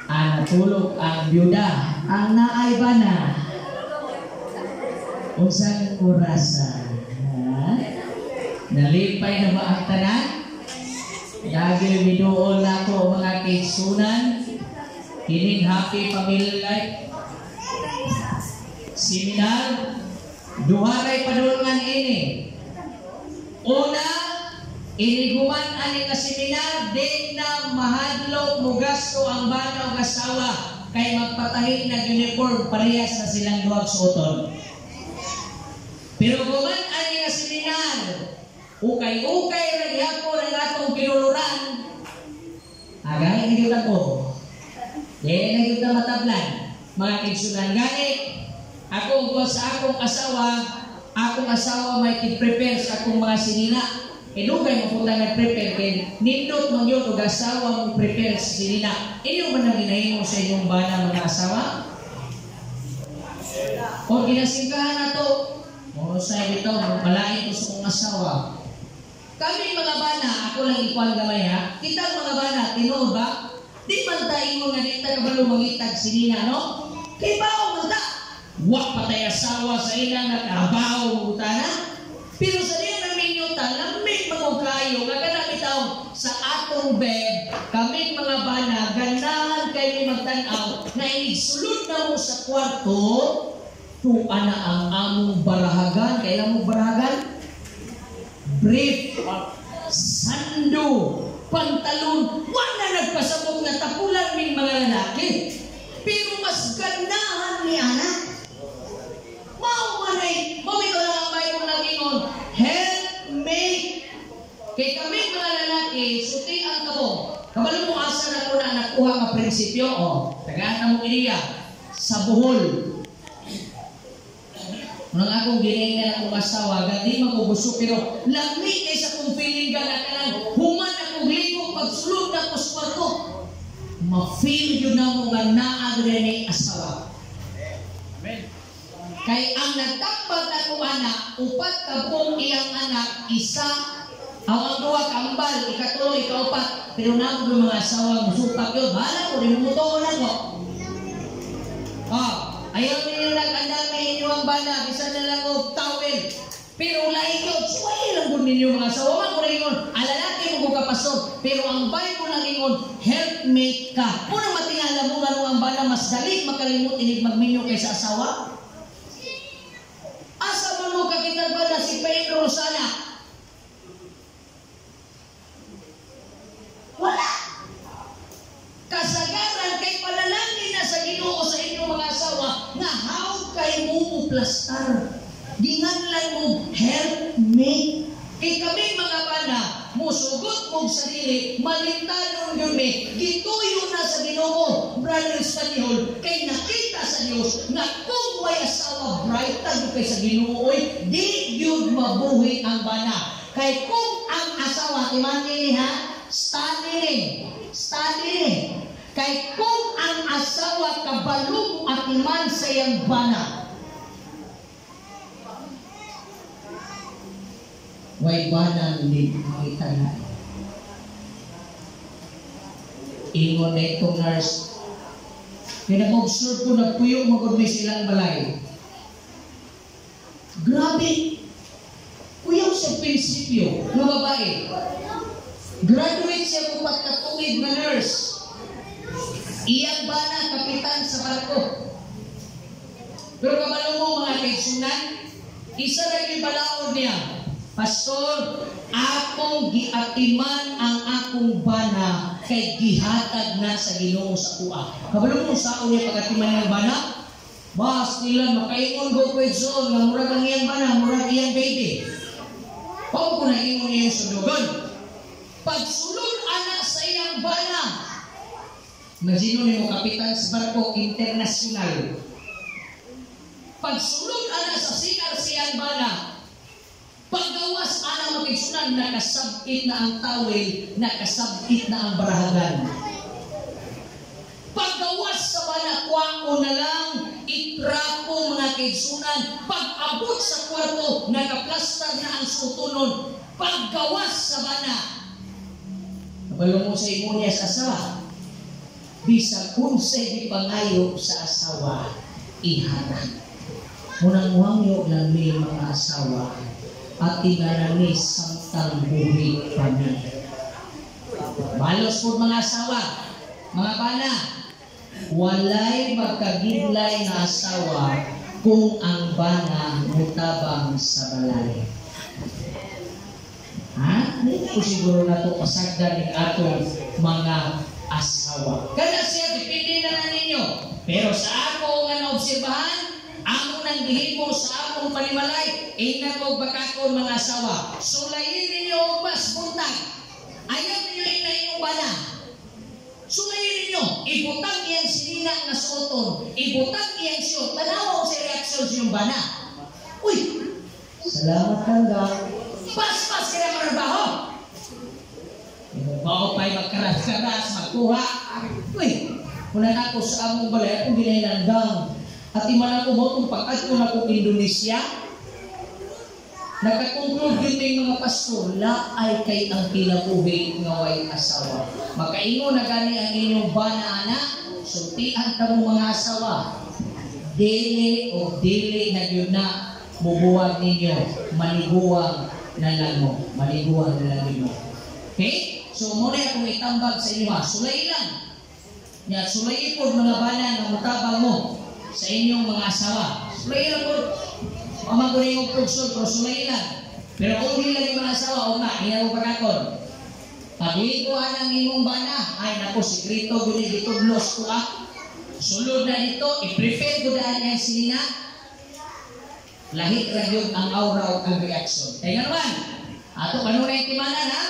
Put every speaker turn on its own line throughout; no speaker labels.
Natulog ang byuda, ang naay ba na? Unsang orasan? Nalipay na ba ang tanan? Dahil binuol na ko mga kaigsunan, kining Happy Family Life Seminar, duharay padulungan ini. Una, iniguman ani nga seminar, di na mahadlok mo gasto ang bana o asawa kay magpatahi na uniform parehas na silang duwag suoton. Pero guman ani nga seminar, ukay-ukay ra gyapon ang atong kinuluran. Agay na gyud ako. Di na gyud matablan. Mga kaigsunan gani, ako sa akong asawa may prepare sa akong mga sinina. Dugay mo punta nag-prepare kay nindot man yun o asawa mo prepare sa sinina. Inyo ba nang ginahimo sa inyong bana mga asawa? O ginasingkahan na to, o sa ito, malain ko sa kong asawa. Kami mga bana, ako lang ikuan gamay ha, kita mga bana, tinood ba? Di man tayo mo nga dito kabalo mangitag sinina, no? Kay bao mo ta, wak patay asawa sa ilang nakabaw mo na. Pero sa diyan namin yung talamig mga kayo, nga ganang itaw sa atong bed, kami mga bana, ganahan kayo magtanaw, na inigsulod na mo sa kwarto, tuwa na ang among barahagan. Kailan mo barahagan? Brief, sando, pantalon, wala nagpasabog na tapulan ng mga lalaki. Pero mas ganahan ni anak. Maumanay, mamito lang ang bayo ng lagingon, helpmate. Kay kami mga lalaki, suti ang kamo. Kabalo mo asa na ko na nakuha nga prinsipyo, tagaan na mo iniya, sa buhol. Nang akong giningan akong asawa, gandi makubuso, pero lamig kay sa kong feeling galakanan, human akong ligo, pagsulod na ko sa kwarto. Ma-feel yun na mo nga naagre ni asawa. Amen. Kay ang nagtambag na kong anak, upat ka pong iyang anak, isa, ang duwa kambal, ikatulo, ikaupat, pero na ko mga asawa, musupak yun, bahala ko, rimuto na ko. Ayaw ninyo nag-andal na inyo ang bana, bisan na lang o tawel. Pero laing yun, suway lang po ninyo mga asawa. Man ko na ingon, alalaki mo ko kapasok. Pero ang Bible na ingon, helpmate ka. Kung matingala mo nga ang bana, mas dalit makalimut inig magminyo kay sa asawa. Asa man mo kakitag ba na si Pedro Rosana? Wala. Kasagaran kay panalangin na sa Ginoo sa inyong mga asawa nga how kay mo uplastar. Ginganlan mo helpmate. Kay kami mga bana, musugot mong sarili, malintanon yun gituyo na sa Ginoo, brother Espanyol, kay nakita sa Diyos na kung may asawa bright tayo kay sa Ginoo, di yun mabuhi ang bana. Kay kung ang asawa, imagine ha, studying. Kay kung ang asawa kabalong at iman sa iyang bana, way bana hindi makita na. Ingon na itong nurse, pinag-observe ko, nagpuyong magod may silang balay. Grabe, kuyaw sa prinsipyo ng babae. Graduate siya kung pagkatungid na nurse. Iyang bana, kapitan sa barko. Pero kabalo mo mga kaigsunan, isa na yung balaod niya, Pastor, akong giatiman ang akong bana kay gihatag na sa Ginoo sa kuha. Kabalo mo saan niya pagatiman ng bana? Bas nila makaingon go kwezon nga murag ang iyang bana, murag iyang baby. Pao ko na ingon niya yung sudugan. Pagsulod anak sa iyang bana, imagino niyo kapitan sa barko internasyonal. Pagsulod anak sa sikar sa iyang bana, paggawas anak makigsunan, nakasabit na ang tawel, nakasabit na ang barahagan. Paggawas sa bana, kwako na lang, itrapo mga kaigsunan. Pag-abot sa kwarto, nakaplastar na ang sutunon. Paggawas sa bana, Balong mo sa imo niya sa asawa. Bisag unsay gipangayo sa asawa, iharap. Munang muhangyo lang ni mga asawa at tinarani samtang buhi kami. Malos po mga asawa, mga bana, walay magkagidlay na asawa kung ang bana mutabang sa balay. Ha? Hindi ko siguro na ito pasagdan ng atong mga asawa. Kada siya, dipindi na na ninyo. Pero sa ako nga naobserbahan, ako nang gihimo sa akong panimalay, ina ko bakakon mga asawa. Sulayin ninyo ang mas buntag. Ayaw ninyo ina bana. Sulayin ninyo, ibutang iyang sinina nga suoton, ibutang iyang siyot, tanaw sa reaksyon sa iyong bana. Uy, salamat hangga. Pas-pas ka na marabaho. Bago pa'y magkaras-karas, magkuha. Uy, muna na ako sa among balay, akong ginailandang. At iman ako mo kung pagkat ko na kong Indonesia, nagkakonklud din may mga pastor, laay kay ang kinabuhi nga way asawa. Makaingo na gani ang inyong bana anak, sultian ka mo mga asawa. Dili o dili na yun na bubuwag ninyo, maliguwag na lang mo. Maliguwag na lang mo. Okay? So muna akong itambag sa inyo ha. Sulay lang. Yan, sulay po mga bana na mutabang mo sa inyong mga asawa. Sulay lang po. Mamagulay yung pugsod, pero sulay lang. Pero kung hindi lang yung mga asawa, o nga, hindi ako pagkakon. Pagliguan ang inyong bana, ay naku, sikrito, binigitudlos ko sulod na dito, i-prepare ko daan niya sinina. Lahit lang yun ang aura o ang reaksyon. Kaya naman, ato kanunay timanan ha?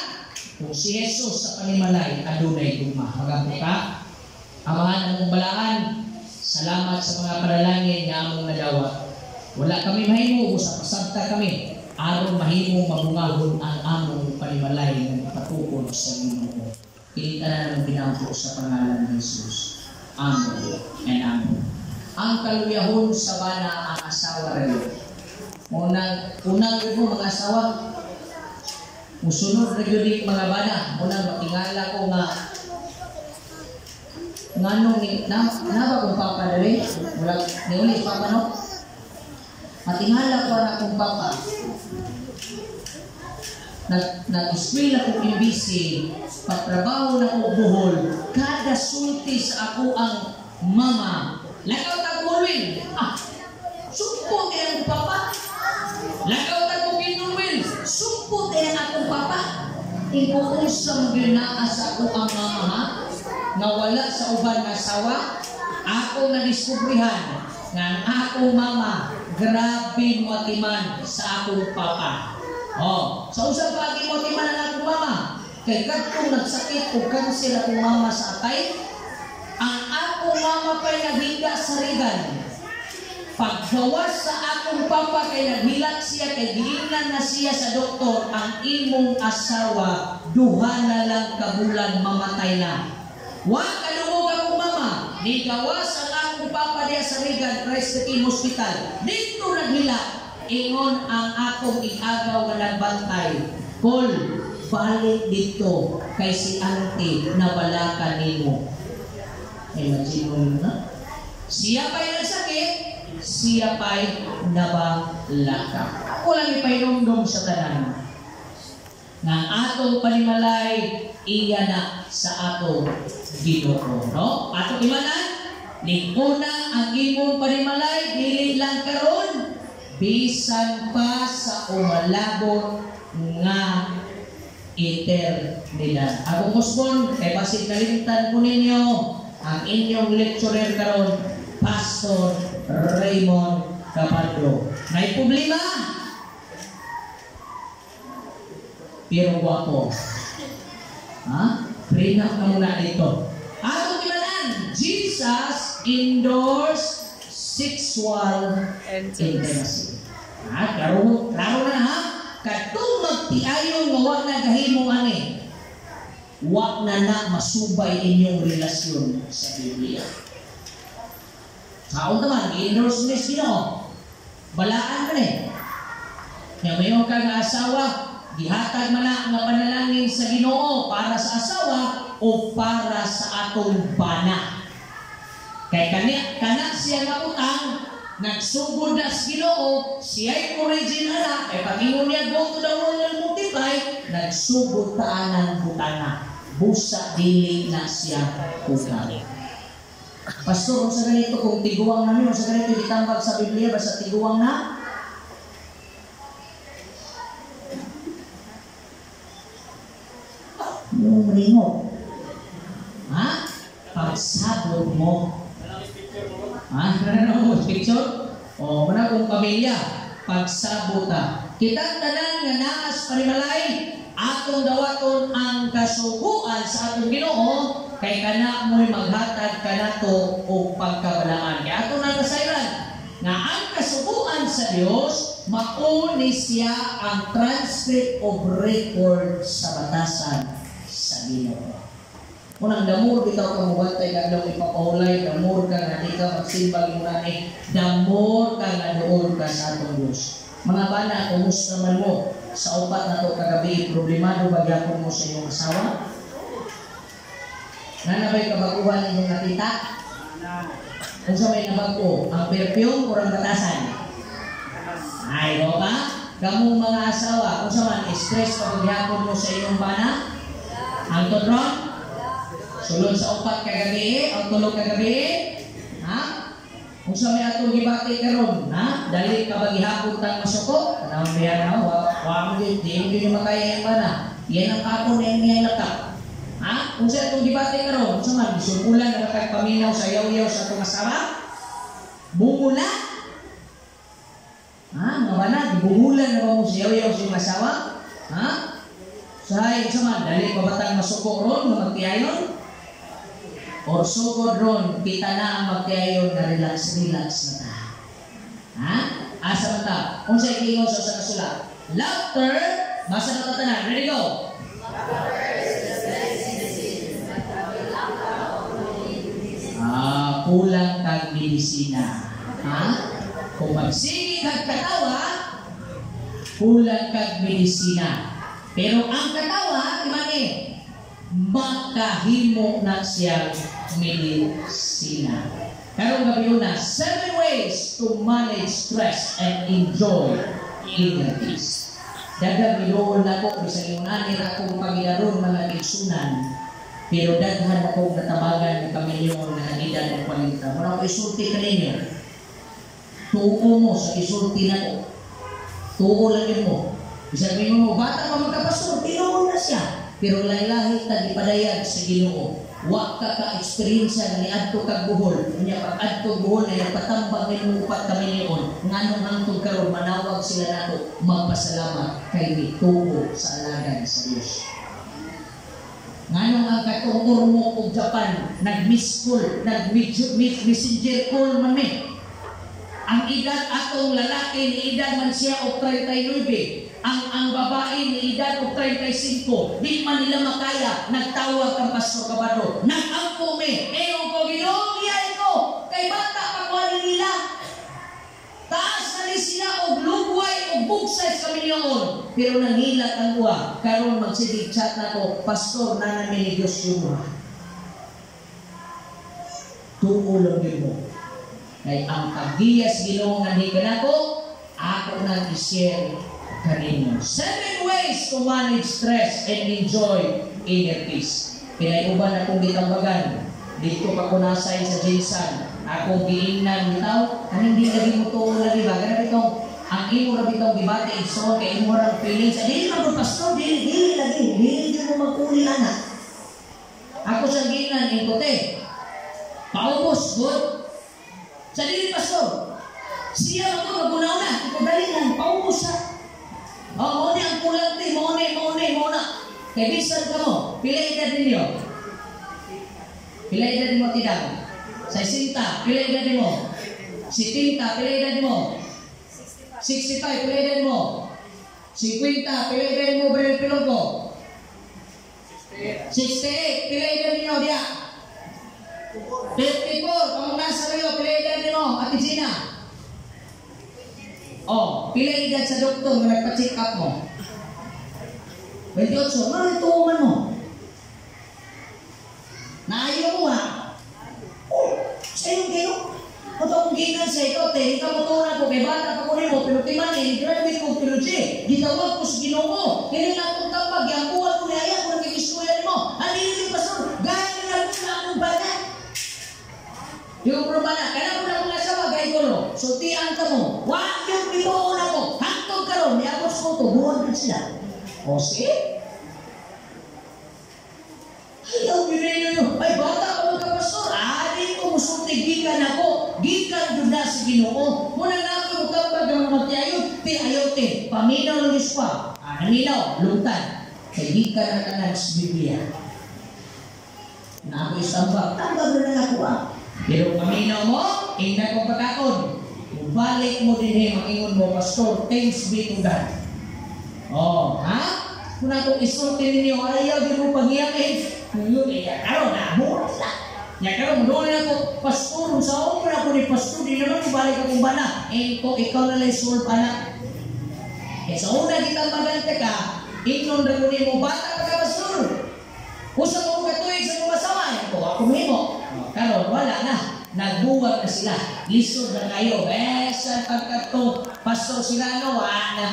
Kung si Jesus sa panimalay, adunay duma. Magapo ka, amahan ang mong balaan, salamat sa mga panalangin nga among nadawa. Wala kami mahimo, usa pasabta kami. Aron mahimo mabungahon ang among panimalay ng patukod sa Ginoo. Kita na ng pinampo sa pangalan ni Jesus. Amen and amen. Ang kaluyahon sa bana ang asawa rin. Unang mo mga asawa, musunod rin mga bana. Unang matingala ko nga nganong naba kong papa dali? Wala, ni ulit papa no? Matingala ko na kong papa. Nag-eskwela ko PBC, pagtrabaho na ko buhol, kada sulti sa ako ang mama. Lakaw tag-Will. Sumpot ang papa. Lakaw tag-Will. Sumpot ang akong papa. Ikuusang ginaa sa ako ang mama ha? Nga wala sa uban na asawa. Ako na-diskubrihan nga ang akong mama grabe matiman sa akong papa. Sa usap pagi mo timan ang akong mama. Kaya kadtong nagsakit o cancel akong mama sa atay, ang akong mama pa'y naghiga sa rigan. Paggawas sa akong papa kay naghilak siya, kay giingnan na siya sa doktor, ang imong asawa, duha na lang kabulan mamatay na. Wa kadungog akong mama, nigawas ang akong papa diya sa rigan, Christ the King Hospital. Dito naghilak. Ingon ang akong igagaw nga nagbantay. Kol, balik dito kay si auntie na balakan nimo. Imagine mo na. Siya pa'y nagsakit, siya pa'y nabalaka. Ako lang ipainomdom sa tanan. Nga atong panimalay, iya na sa atong Ginoo. No? Atong imanan, ninguna ang imong panimalay, dili lang karon, bisan pa sa umalabot nga eternidad. Ako Musbon, kay basit nalimtan ko ninyo ang inyong lecturer karon, Pastor Raymond Capadro. May problema? Pero guwapo. Ha? Prenup na muna dito. Atong imanan, Jesus endorse sexual intimacy. Klaro na ha? Katong magtiayon nga wag na gahimong ani. Wag na masubay inyong relasyon sa Biblia. Kaon naman, i-endorse ni Ginoo. Balaan man eh. Kaya mayon ka nga asawa, gihatag man na nga panalangin sa Ginoo para sa asawa, o para sa atong bana. Kay kana siya nga utang, nagsugod na sa Ginoo, siya'y original na, ay pag-ingon niya, go to the world and multiply, nagsugod taanan butana. Busa dili na siya utang. Pastor, kung sa ganito, kung tiguang namin, kung sa ganito itambag sa Biblia, basta tiguang na, yung ringo. Ha? Pagsabot mo. Ha? Ano mo? Picture? O, mana kong pamilya. Pagsabot ta. Kitang tanan nga naas panimalay, atong dawaton ang kasuguan sa atong Ginoo, kay kana mo'y maghatag kanato o pagkabalaan. Kaya atong nagkasayran, nga ang kasuguan sa Dios, mauni siya ang transcript of record sa batasan sa Ginoo. Unang damor bitaw ka mubantay ka daw ipapahulay, damor ka nga di ka magsimbag mo nani, damor ka nga doon ka sa atong Diyos. Mga bana, kumusta man mo sa upat na to kagabi, problemado ba gyapon mo sa iyong asawa? Nanabay kabaguhan ninyong nakita? Kung sa may nabago, ang perfume o ang batasan? Ay, o ba? Kamong mga asawa, kung sa man, stress pa magyapon mo sa iyong bana? Ang tudron? Sulod sa upat kagabi, ang tulog kagabi? Ha? Kung sa may atong gibati karon, ha? Dali ka bagihapon tang masuko? Anong biya na? Wag mo din makaya yung bana. Yan ang kapon na yung lakap. Ha? Kung sa atong gibati karon, kung sa man, sumpulan na makagpaminaw sa yaw-yaw sa atong asawa? Bumula? Ha? Mga bana, bumulan na ba mo sa yaw-yaw sa iyong asawa? Ha? Sahay, kung sa man, dali pa batang masuko ron, magtiayon? Or sugod ron, kita na ang magtiayon na relax-relax na ta. Ha? Asa man ta? Kung sa ikingon sa kasula, laughter, basa na tatanan. Ready, go! Kulang kag medisina. Ha? Kung magsige kag katawa, kulang kag medisina. Pero ang katawa, imani, makahimo na siyang medisina. Karong gabi na, 7 ways to manage stress and enjoy inner peace. Dagang iloon na ko, bisang yung anir akong pagilaron mga igsunan, pero daghan akong natabagan ng kamilyon na hanidan ng kwalita. Muna ko isulti ka ninyo. Tuo mo sa isulti na ko. Tuo lang mo. Bisang mo, bata pa magkapastor, tinuon na siya. Pero lahi-lahi ta gipadayag sa Ginoo. Wa ka ka-experience ni adto kag buhol. Unya pag adto buhol ay patambang ni upat ka milyon. Nganong hangtod karon manawag sila nato magpasalamat kay mituo sa alagan sa Dios. Nganong ang katungor mo og Japan nag-miss call, nag-messenger call man mi. Ang edad atong lalaki ni edad man siya og 39. Ang babae ni edad og 35, di man nila makaya, nagtawag kang Pastor Cabado. Nag-angko me, ewan ko, ginugyan ko, kay bata pa ko nila. Taas na ni sila og lugway og bugsay sa kamilyon. Pero nangilat ang uwa, karon magsigig chat na ko, Pastor, namin ni Diyos yung mga. Tuulong din mo. Kay ang pagdiyas ginungan ni kanako, ako nang i-share kanino. 7 ways to manage stress and enjoy inner peace. Pinay-uban akong gitambagan. Dito pa ko nasay sa Jinsan. Akong giingnan bitaw. Kaning di lagi mo to lagi ba? Ganun itong ang imo ra bitaw gibati so kay imo ra feelings. Dili man ko pastor, dili lagi. Dili mo maguli ana. Ako sa giingnan ikote. Paubos good. Sa dili pastor. Siya ako magunaw na. Iko dali lang paubos sa mo ni ang kulang ti, mo na. Kaya bisan ka mo, pila edad ninyo? Pila edad mo tidak? 60, pila edad mo? 70, pila edad mo? 65, pila edad mo? 50, pila edad mo, Brel Pilongko? 68, pila edad ninyo, dia? 54, kamong nasa kayo, pila edad ninyo, Ate Gina? Oh, pila edad sa doktor na nagpa-check up mo? 28, ano ituungan mo? Naayo mo ha. Oh, sa'yo kayo. Kung akong ginan sa ikaw, te, ikamutunan ko, kay bata pa ko rin mo, pero timanin, graduate ko, pero siya, gitawag ko sa Ginoo. Kaya na akong kapag, yung buwan ko na ayan, kung nagkikiskuyan mo, halili pastor, gaya na muna akong bata. Yung problema na, kaya mo na akong asawa, gaya ko no, sutian ka mo, wag yung pituon ako, hangtog ka ron, niapos ko to, buwan ka sila. O sige? Ayaw, binigay nyo, ay bata ka magkapastor, di ko musulti, gikan ako, gikan doon na sa Ginoo. Muna na ako, kapag ang magtiayon, ti ayaw ti, paminaw ng Diyos pa. Naminaw, lungtan. Kaya gikan na kanan sa Biblia. Na ako isambag, tambag na lang ako Pero paminaw mo, ingnan ko pagkakon. Kung balik mo din mag-ingon mo, pastor, thanks be to God. Oh, ha? Kung akong isulti ninyo, ayaw din mo pag-iyakin. Ngayon, karon na, mura sila. Karon, doon na ako, pastor, sa umar ako ni pastor, di naman ibalik akong bana. Ikaw na lang isulp, anak. Sa una kita magante ka, inon na mo bata ka pastor. Usa mo katuig sa mga sama, ako mo. Karon, wala na. Nagbuwag na sila. Lisod na kayo. Sa pagkato, pastor sila,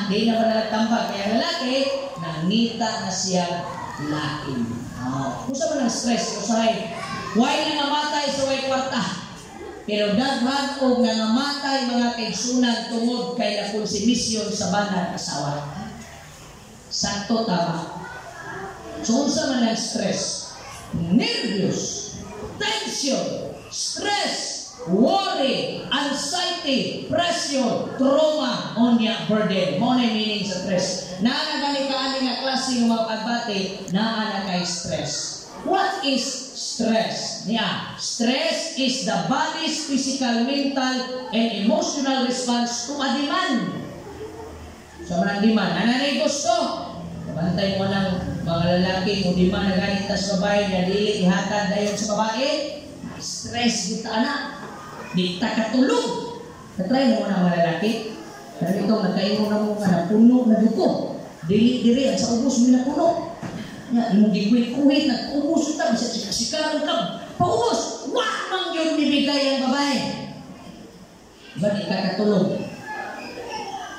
di naman nagtambag. Kaya lalaki, nangita na siya lain. Kung saan man ang stress, usahay, why nangamatay sa way kwarta? Pero daghan o nangamatay mga kaigsunan tungod kay nakonsumisyon sa banang asawa. Sakto tama. So, kung saan man ang stress, nervyos, tension, stress, worry, anxiety, pressure, trauma, onya, burden. Mo na meaning sa stress. Naanagani ka ani nga klase ng mga pagbati, naanagay stress. What is stress? Stress is the body's physical, mental, and emotional response to a demand. Sa mga demand, ananay gusto? Bantay mo ng mga lalaki, kung demand na ganit sa babae, na dili ihatad dayon sa babae, stress kita anak. Di ta katulog. Natry na mo na mga lalaki. Pero ito, nagkairo na mo na puno na duko. Dili, at sa ubos mo na puno. Imong gikwit-kuwit, nag-ubos ito. Bisa sikasikaran ka. Paubos! Wak mang yun bibigay ang babae. Ba't ikakatulog?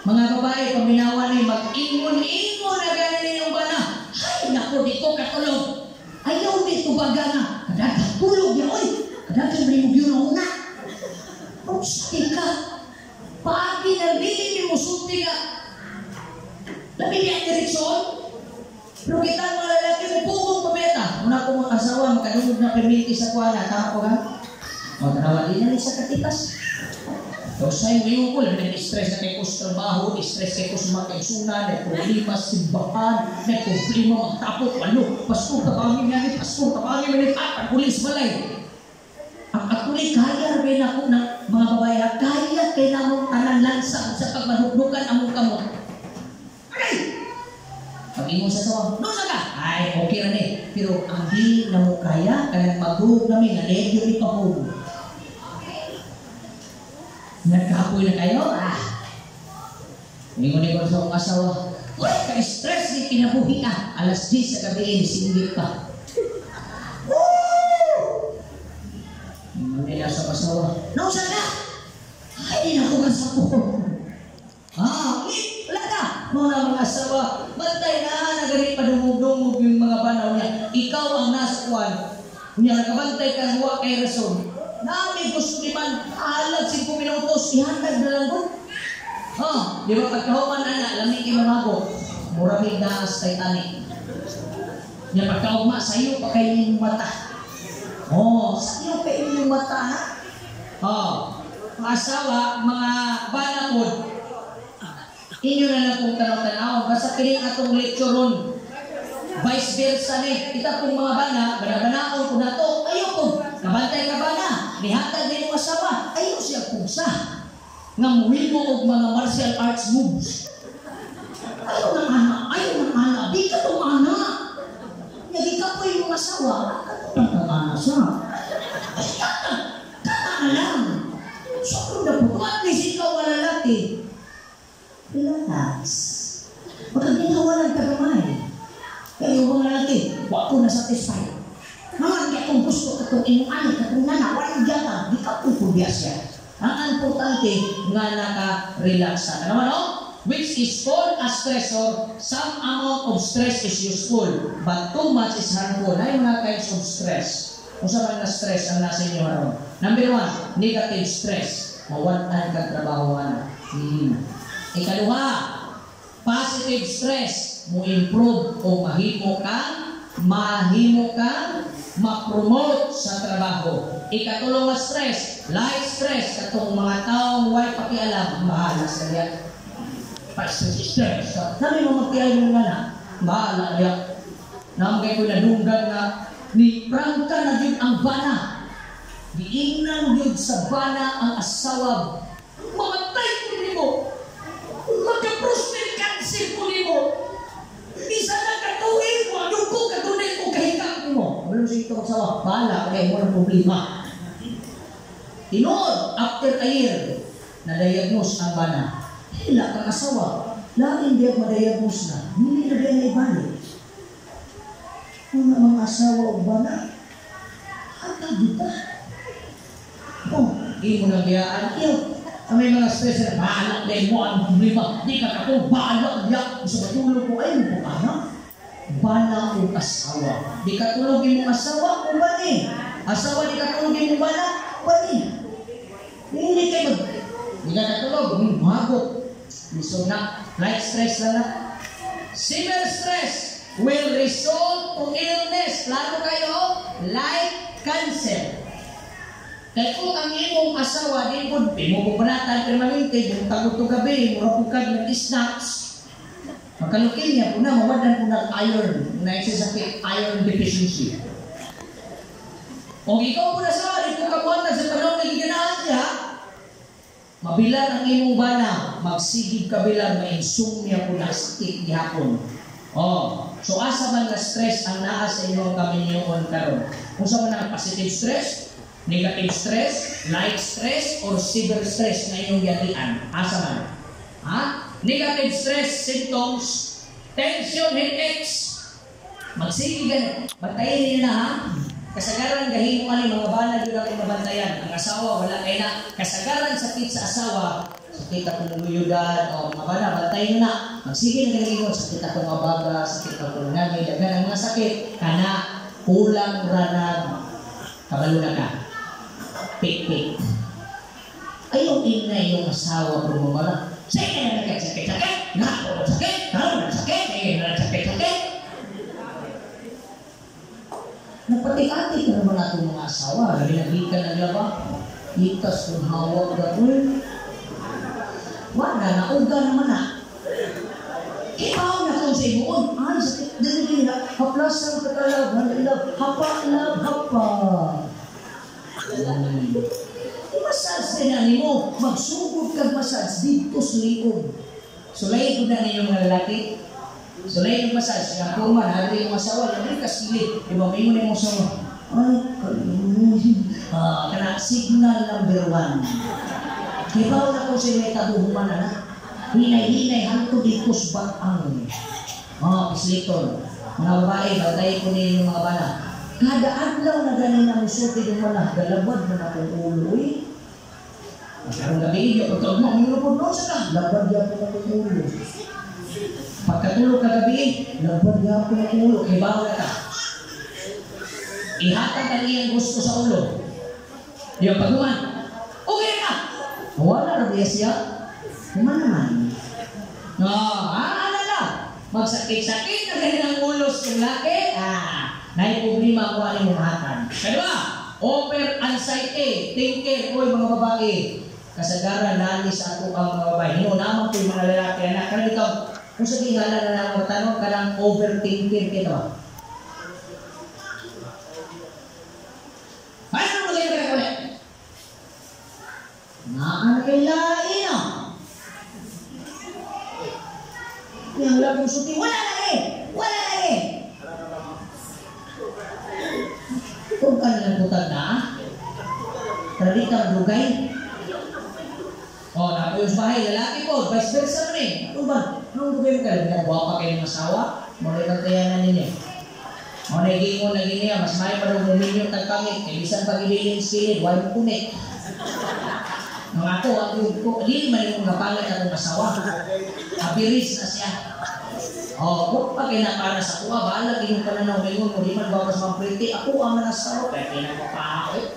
Mga babae, paminawa na mag-ingon-ingon na ganin yung bana. Ay, naku, di ko katulog. Ayaw dito baga nga. Kadagdag tulog niya, oy. Kadagdag rin mo yun ang una. Sulti ka. Paagi na rin mo sulti ka. Labi niya direksyon. Pero kita mga lalaki mo pugong pameta. Muna ko mga asawa, makadungog na permiti sa kuwana. Tama ko ka? O, tanawa din na sa katipas. So, sa'yo ngayon ko, labi na stress na kayo sa trabaho, stress kayo sa mga kaisunan, may problema sa simbahan, may problema magtapot, pastor, tabangin nga ni pastor, tabangin nga ni papan, pulis balay. Ang atuloy, kaya rin ako ng mga babae, kaya kayo na mong tanan lansang sa pagmanuknukan among kamot. Okay! Pag mo sa sawa, no sa ka? Ay, okay na pero ang di na mo kaya, kaya mag-group namin, na-legyo ni Pahong. Nagkapoy na kayo, Ningon-ningon sa akong asawa, uy, ka-stress ni kinabuhi ka. Alas 10 sa gabi, singgit pa. Ningon-ningon sa asawa, nausa ka? Ay, di na ako kasapon. Wala ka. Mga asawa, bantay na, nagalit pa dumug-dumug yung mga banaw niya. Ikaw ang nasa kwan. Kung nakabantay ka, huwa kay rason. Nami gusto ni man, alag 5 minutos, ihatag na lang doon. Di ba pagkahuman na, lamig yung mago. Muramig na as Titanic. Di ba pagkahuma, sa'yo pa kayo yung mata. Sa'yo pa yung mata, ha? Mga asawa, mga banakod, inyo na lang kung tanaw-tanaw. Basta kiling atong lecturon. Vice versa kita pong mga bana, banabanaon ko na to, ayaw ko. Kabantay ka bana, nihatag din yung asawa, ayaw siya pugsa. Nga muwi mo og mga martial arts moves. Ayaw ng anak, di ka tong anak. Hindi ka po yung asawa, ang anak siya. Ay, tama lang. So, na po, at least ikaw wala lalaki. Relax. Magkaginawa ng tagamay. Kaya yung mga lalaki, wag ko na satisfied. Naman, kaya kung gusto katong imuan, katong nana, walang diyan, di ka pupubiya siya. Ang importante nga naka-relax ka. Ano naman, no? Which is called a stressor. Some amount of stress is useful, but too much is harmful. Ay mga kinds of stress. Kung saan na stress ang nasa inyo haron. Number 1, negative stress. Mawatan kang trabaho na. Ikaduha, positive stress. Mo improve o mahimo kang ma-promote sa trabaho. Ikatulong na stress, light stress, katong mga taong way pakialam, bahala sa liya. Stress. Sabi mo magkialam nga na, bahala liya. Namagay ko na dunggan na, ni prangka na din ang bana. Diingnan din sa bana ang asawa. Mamatay ko nimo. Magka-prostate cancer ko nimo. Isa na katuin mo, ano ko katunay ko kahika mo. Belum sa ito asawa, bahala, kaya mo ng problema. Tinood, after a year, na-diagnose ang bana. Hila kang asawa, laking diyak ma-diagnose na, hindi na diyan ibalik. Kung na mga asawa o bana, hata dita. Di mo na biyaan, ang may mga stress na, bahala din mo ang problema, di ka kako, bahala diyak, sa matulog ko, ay mo anak. Bana o asawa. Di katulogin mong asawa o bani. Asawa di katulogin mong bana, bani. Hindi kayo di ka katulog, magot. So na, like stress na na. Severe stress will result to illness. Lalo kayo, like cancer. Kaya kung ang imong asawa, di mo pupunatan permanente, yung tagot to gabi, murapukad ng snacks. Pagkalukin niya po na, mawadan po ng iron, na isasakit iron deficiency. Kung ikaw po na sa ito kabuhatan sa panahon na giganaan niya, mabilan ang imong bana, magsigib kabilang, may insomnia po na sakit gihapon. So asa man na stress ang naa sa imong kaminyoon karon? Kung sa man ang positive stress, negative stress, light stress, or severe stress na inyong yatian, asa man? Negative stress symptoms, tension, headaches. Magsige ganun. Bantayin niyo na ha. Kasagaran gahimo ani mga bana dito ang mabantayan. Ang asawa wala kay na. Kasagaran sakit sa asawa, sakit ako ng luyudan o mga bana, bantayin niyo na. Magsige na ganun sakit ako ng mabaga, sakit ako ng nami, daghan ang mga sakit. Kana kulang ranag kabalo na ka. Pik-pik. Ayaw inay yung asawa ko mamala. Saya na sakit-sakit, nakapot sakit, na sakit, sakit-sakit. Nagpati-ati ka naman natin mga asawa, naging ka na laba, itas kung hawag na po. Wala, nauga naman na. Ikaw na kung sa ibuon, ay sakit, dali na, haplasan ka talab, hapa, lab, hapa. Massage na mo, magsugod kag massage dito sa liog. Sulay ko na ninyong mga lalaki. Sulay yung massage. Kaya po man, hari yung asawa, yung kasilid. Diba, may mo na yung asawa. Ay, kana signal number 1. Diba, na po siya may tabuhuman na. Hinay-hinay, hanto dito sa batang. Pisliton. Mga babae, bagay ko niyo yung mga bana. Kada adlaw na ganin ang usuti yung mga galabad na akong ulo eh. Ang gabi, yung pagkawag mo, ang lupod mo sa ka, labad yan po na ulo. Pagkatulog ka gabi, labad yan po na ulo, kay bawal ka. Ihatag ka niyang gusto sa ulo. Di ba pagkuman? Okay ka! Wala na siya. Kuman naman. Ano na? Magsakit-sakit na ganin ang ulo sa laki, problema ko aling umatan. Kaya over anxiety, thinker, oy mga babae, kasagaran nalis ako ang mga babae. Hino naman po yung mga lalaki na kanang ikaw, kung sa tingala na lang magtanong ka ng overthinker kita ba? Ano mo ganyan ka ulit? Naanakailain na. Yung labong suti, wala lagi! Wala lagi! Kung ka nilang butag na, tadi kang dugay. Napo yung bahay, lalaki po, vice versa rin. Ano ba? Anong dugay mo kayo? Nagbuha pa kayo ng asawa? Mga ibantayan na ninyo. O naging mo naging niya, mas may pa daw muminyo tag kami, kay bisan pag ibilin silid, why mo kunik. Nung ako, hindi man yung napalat akong asawa. Abiris na siya. O, kung pag para sa kuha, bahala, ginong pananaw ngayon, kung di man bawas mang pretty, ako ang manasawa, kaya tinang pa ako eh.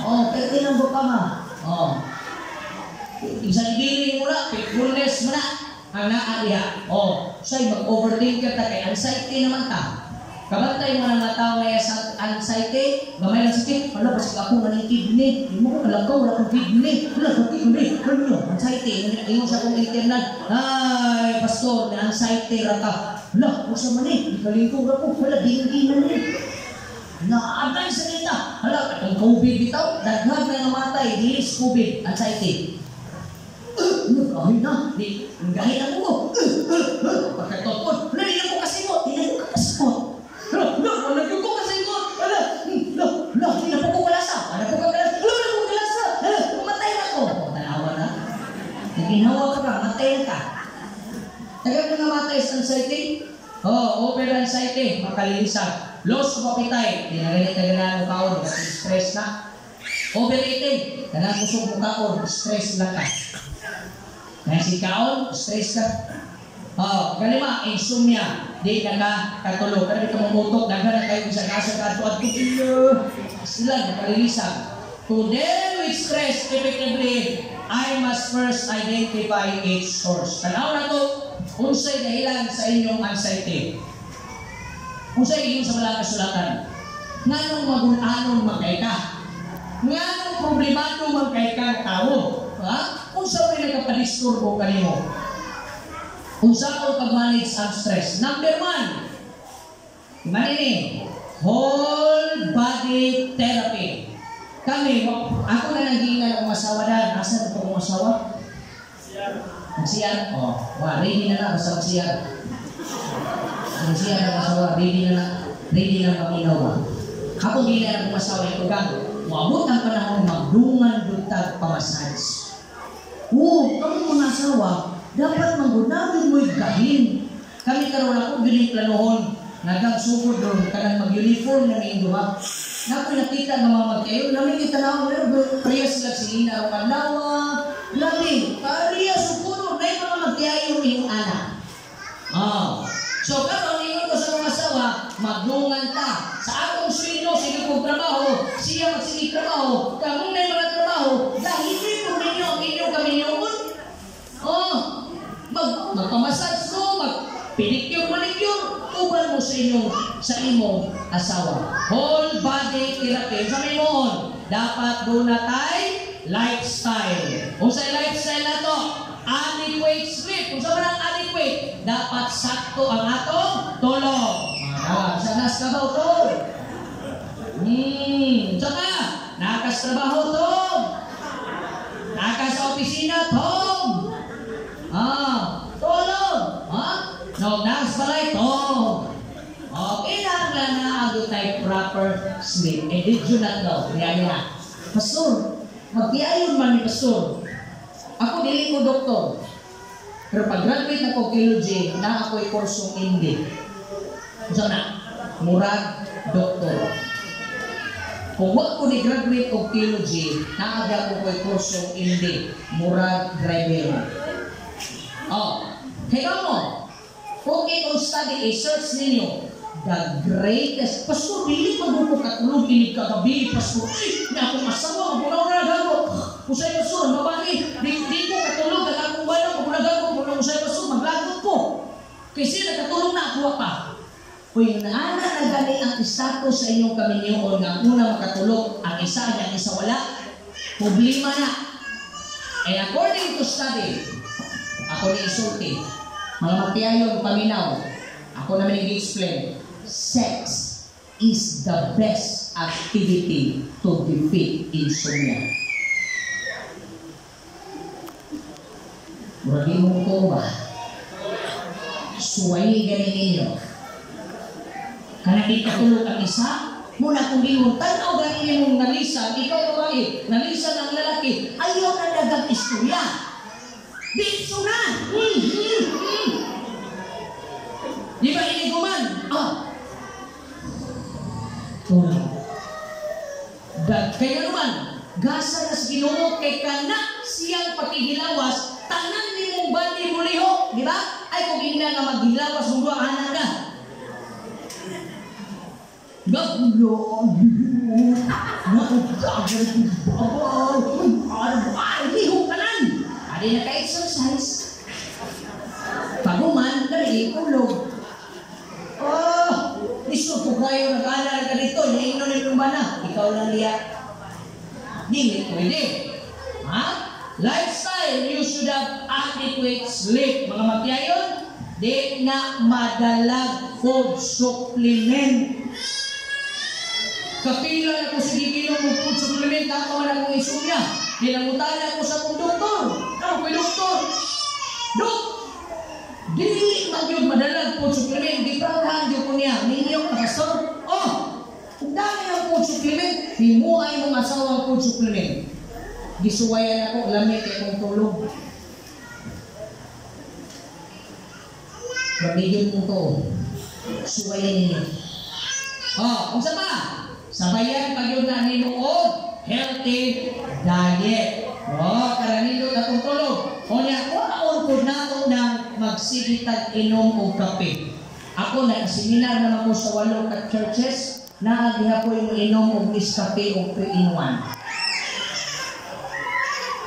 O, kaya tinang pa ma. O, isang ibilin mo na, faithfulness mo na, ang naaliha. O, siya'y mag-overthink ka ta, kaya anxiety naman ta. Kabantay mo ng mga tao kaya sa anxiety, gamay lang sakit, wala, basta ako nga ng kidney. Hindi mo ko kalagaw, wala kong kidney. Wala kong kidney. Ano nyo? Anxiety. Ingon sa akong internet. Ay, pastor, na anxiety rata. Wala, kung sa mani, ikalingkong ako. Wala, di man rin. Naabay sa kita. Wala, itong COVID bitaw, daghag na namatay. Dilis COVID, anxiety. Kahit na, kahit na mo. Pagkatotod, wala, di na po kasi mo. Di na po kasi mo. Wala ko kasi mo. Wala, di na po ko kalasa. Wala po ko kalasa. Pumatay na ko. Tanawa na. Naginawa ka ba? Matay ka. Tagad na namatay sa anxiety. Over anxiety. Makalilisan. Loss of appetite. Tinaganit na ganahan mo kaon. Kasi stress na. Overeating. Ganang kusog mo kaon. Stress lang ka. Kaya si kaon, stress ka. Kalima, insomnia. Di na ka katulog. Kada ka mamutok, daga na kayo sa kasa katuat ko. Sila, nakalilisan. To deal with stress effectively, I must first identify its source. Tanaw na to, unsay dahilan sa inyong anxiety. Unsay inyong sa malang kasulatan. Nganong magunanon magkay ka. Nganong problemado magkay ka tao. Unsa may nagkapadisturbo kanimo. Unsa ko pag-manage ang stress. Number 1, manini, whole body therapy. Kami, ako na naging umasawa dahil. Nasaan na po umasawa? Nagsiyar? Ready na na, basta magsiyar. Nagsiyar na umasawa, ready na maminaw ba? Ako hindi na umasawa ito ka. Muabot ang panahon, magdungan dutag pamasage. Kami mga asawa, dapat manggunawin mo yung gahin. Kami karoon ako, biling planohon. Nagang sugod doon, kanang mag-uniform na may duha. Nako'y nakita ng mga magkayo, namin kita na ako, priya sila silina, ang malawa. Namin, pariya, suguro, na yung mga magkayo yung anak. So, karoon, ingon ko sa mga asawa, maglungan ta. Sa akong swino, sige kong trabaho, siya magsigig trabaho, kamong na yung mga trabaho, dahil hindi po ninyo ang inyong kami niyon. Magpamasage ko, manicure, uban mo sa imong asawa. Whole body therapy. Sa may moon, dapat doon na tayo lifestyle. Kung sa lifestyle na to, adequate sleep. Kung sa manang adequate, dapat sakto ang atong tulog. Sa naskabaw to. Saka, nakas trabaho to. Nakas opisina to. Tulog. Nas balay to. Kailangan na agad tayo proper sleep. Did you not know? Kaya Pastor, magtiayon man ni Pastor. Ako dili ko doktor. Pero pag-graduate na ko theology, na ako'y kursong hindi. So na, murag doktor. Kung wag ko ni-graduate ko theology, naaga ko ko'y kursong hindi. Murag driver. Kaya mo, kung itong study, search ninyo, the greatest, Pastor, hindi magbuko katulog, kinig kagabi, Pastor, na akong asawa, mabunaw na nagago. Usay Pastor, mabali, di ko katulog, at akong wala, kung nagago, kung usay Pastor, maglagot ko. Kasi nagkatulog na ako pa. Kung naana na gani ang status sa inyong kaminyoon na una makatulog, ang isa wala, problema na. And according to study, ako ni isulti, mga magtiyayon paminaw, ako naman nag-explain, sex is the best activity to defeat insomnia. Muragi mo ko ba? Suwayi ganin ninyo. Kana di katulog ang isa, muna kung gingon, tanaw ganin mong nalisan, ikaw babae, nalisan ang lalaki, ayaw na dagang istorya. Bitso na! Di ba iniguman? tulog. Kaya naman, gasa na sa Ginoo kay kana siyang pakigilawas, tanan ni mong bandi mo liho, di ba? Ay kung hindi nga maghilawas mong duwa, anak ka. Nagulo, liho ka lang. Adi na ka-exercise. Paguman, dali, ulog. Oh, liso po kayo, nag-aaral ka dito, naino na yung bana. Ikaw lang liya. Hindi pwede. Ha? Lifestyle, you should have adequate sleep. Mga magyayon, di na madalag food supplement. Kapilan ako sa giginom ng food supplement, ako man akong isumya. Pinangutan ako sa kong doktor. Ano ko doktor? Dok! Dili magyod madalag food supplement, di pranghan di ko niya. Ninyo ka, pastor? Oh! Kung dami ang food supplement, himuay mong asawang food supplement. Gisuwayan ako, lamit akong tulog. Babigyan mo to. Suwayan ninyo. Oh, kung sa ba? Sabayan pag yun na ninuod, healthy diet. Oh, karanilo na itong tulog. O niya, kung po na ito ng magsigitag inom o kape. Ako na, seminar naman ko sa 8 ka churches, naagiha ko yung inom o Nescafe o 3-in-1.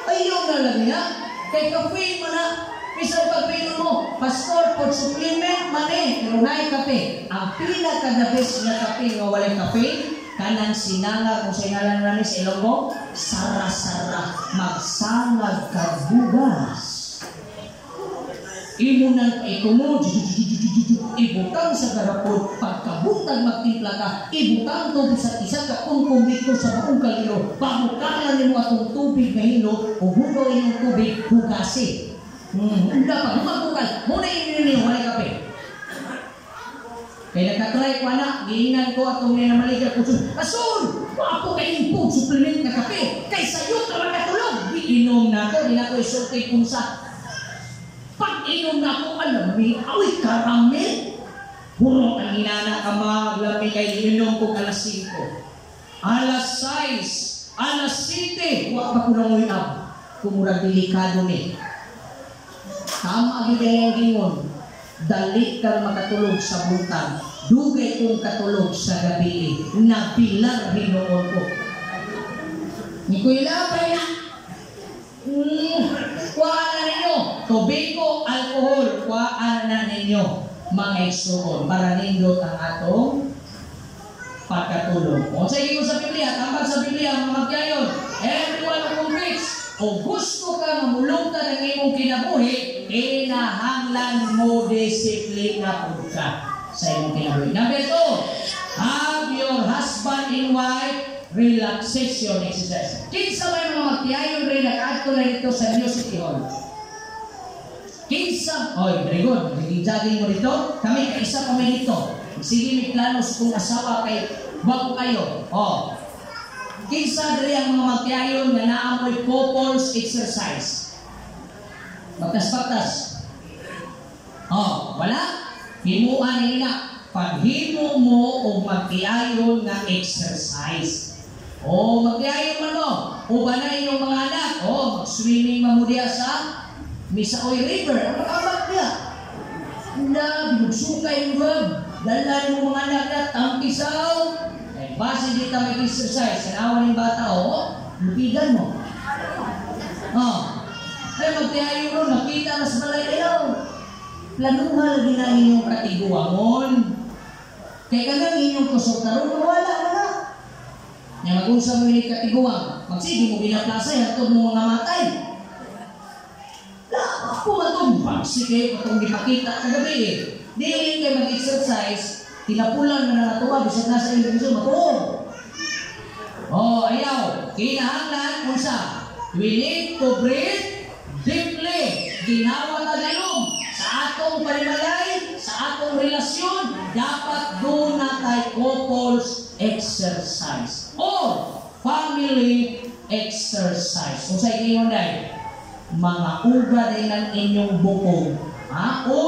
Ayaw na lang niya. Kay caffeine mo na. Isang pagpino mo, pastor, food supplement man eh. Pero na'y kape. Ang pinaka-the-best na kape nga walay caffeine, kanang sinangag kung sinalan namin sa Ilonggo, sara-sara, magsangag ka bugas. Imunan pa ikumo, ibutang sa garapon, pagkabuntag magtimpla ka, ibutang to sa isa ka kung kumito sa buong kaliro, pamukalan mo atong tubig na hino, o hugaw yung tubig, hugasi. Hindi pa, humagukal, muna ininin wala kape. Kaya nagkatry ko anak, giinan ko atong ninamaligal ko, Pastor, ako kayong food supplement na kape, kay sayo ka makatulog. Iinom na ko, di na ko isulti kung sa pag inom na ko, alam mo, awi karamel. Puro ang hinana ka maglami kay inom ko alas 5. Alas 6, alas 7, huwag pa ko nang uyab. Kumurag delikado ni. Tama ang yung gingon. Dali kang makatulog sa buntag. Dugay kong katulog sa gabi. Napilar hinoon ko. Ni Kuya pa na. Kuhaan na ninyo. Tobiko, alcohol. Kuhaan na ninyo. Mga igsuon. Para nindot ang atong pagkatulog. O sa iyo sa Biblia. Tambag sa Biblia. Mga magyayon. Everyone who preach. O gusto ka mamulong ka ng iyong kinabuhi, inahanglan mo disiplina po ka sa iyong kinabuhi. Number 2, have your husband and wife relaxation exercise. Kinsa may mga magtiayon rin nag-adto na dito sa New City Hall. Kinsa, very good, jogging mo dito. Kami, kaisa kami dito. Sige, may planos kung asawa kay bago kayo. Kinsa dali ang mga magtiayon nga naamoy couples exercise. Batas-batas. Wala? Himuan nila. Paghimo mo o magtiayon nga exercise. Magtiayon man mo. Ubanay yung mga anak. Mag-swimming mamudya sa Misaoy River. Ang mag-abag niya. Binugsukay yung wag. Dalan yung mga anak na tampisaw. Base dito mag-exercise, sanawan ng bata, lupigan mo. Ay magtihayo ron, nakita mas malay ayaw. Planuhan lagi na inyong katiguangon. Kaya ka nang inyong kusok na ron, wala na. Nga mag-usap mo yung katiguang, magsige mo ginaplasay, hatod mo mga matay. Ako matong, magsige, matong ipakita kagabi Dili kayo mag-exercise, tinapulan na natuwa, bisag nasa inyong gusto, matuog. Ayaw. Kinahanglan, unsa? We need to breathe deeply. Ginawa na dalog. Sa atong panimalay, sa atong relasyon, dapat doon na tayo couples exercise. Or family exercise. Kung sa inyo dahil, mga uga din ang inyong bukog.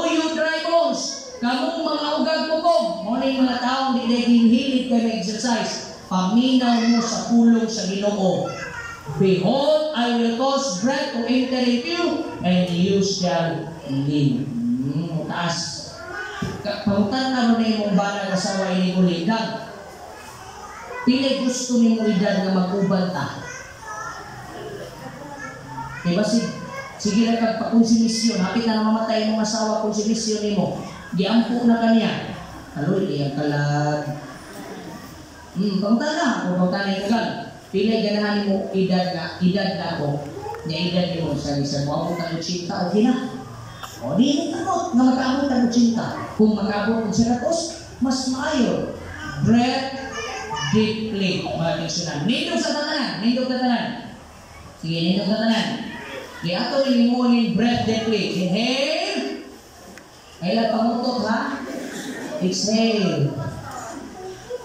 You dry bones, Kamong mga ugag bukog, mo na yung mga taong di naging hilit kayo na exercise, paminaw mo sa pulong sa Ginoo. Behold, I will cause breath to enter into you, and you shall live. Taas. Pangutan na mo na yung bala na sa wain mo lidag. Pili gusto ni mo edad na mag-uban ta. Diba sige na kagpakonsimisyon, hapit na mamatay mong asawa, konsimisyon ni mo. Giampo na kanya. Aloy, iyang kalag. Pangutan na, kung pangutan na yung kalag. Pili ganahan mo edad na ako. Niya edad ni mo, sabi sa mo, abot ang 80, okay na. O, di abot, nga mag-abot ang 80. Kung mag-abot ang 100, mas maayo. Breath deeply. Mga tingsunan. Nindog sa tatanan. Nindog sa tatanan. Sige, nindog sa tatanan. Di ato ilimunin breath deeply. Inhale. Kailan pangutok ha? Exhale.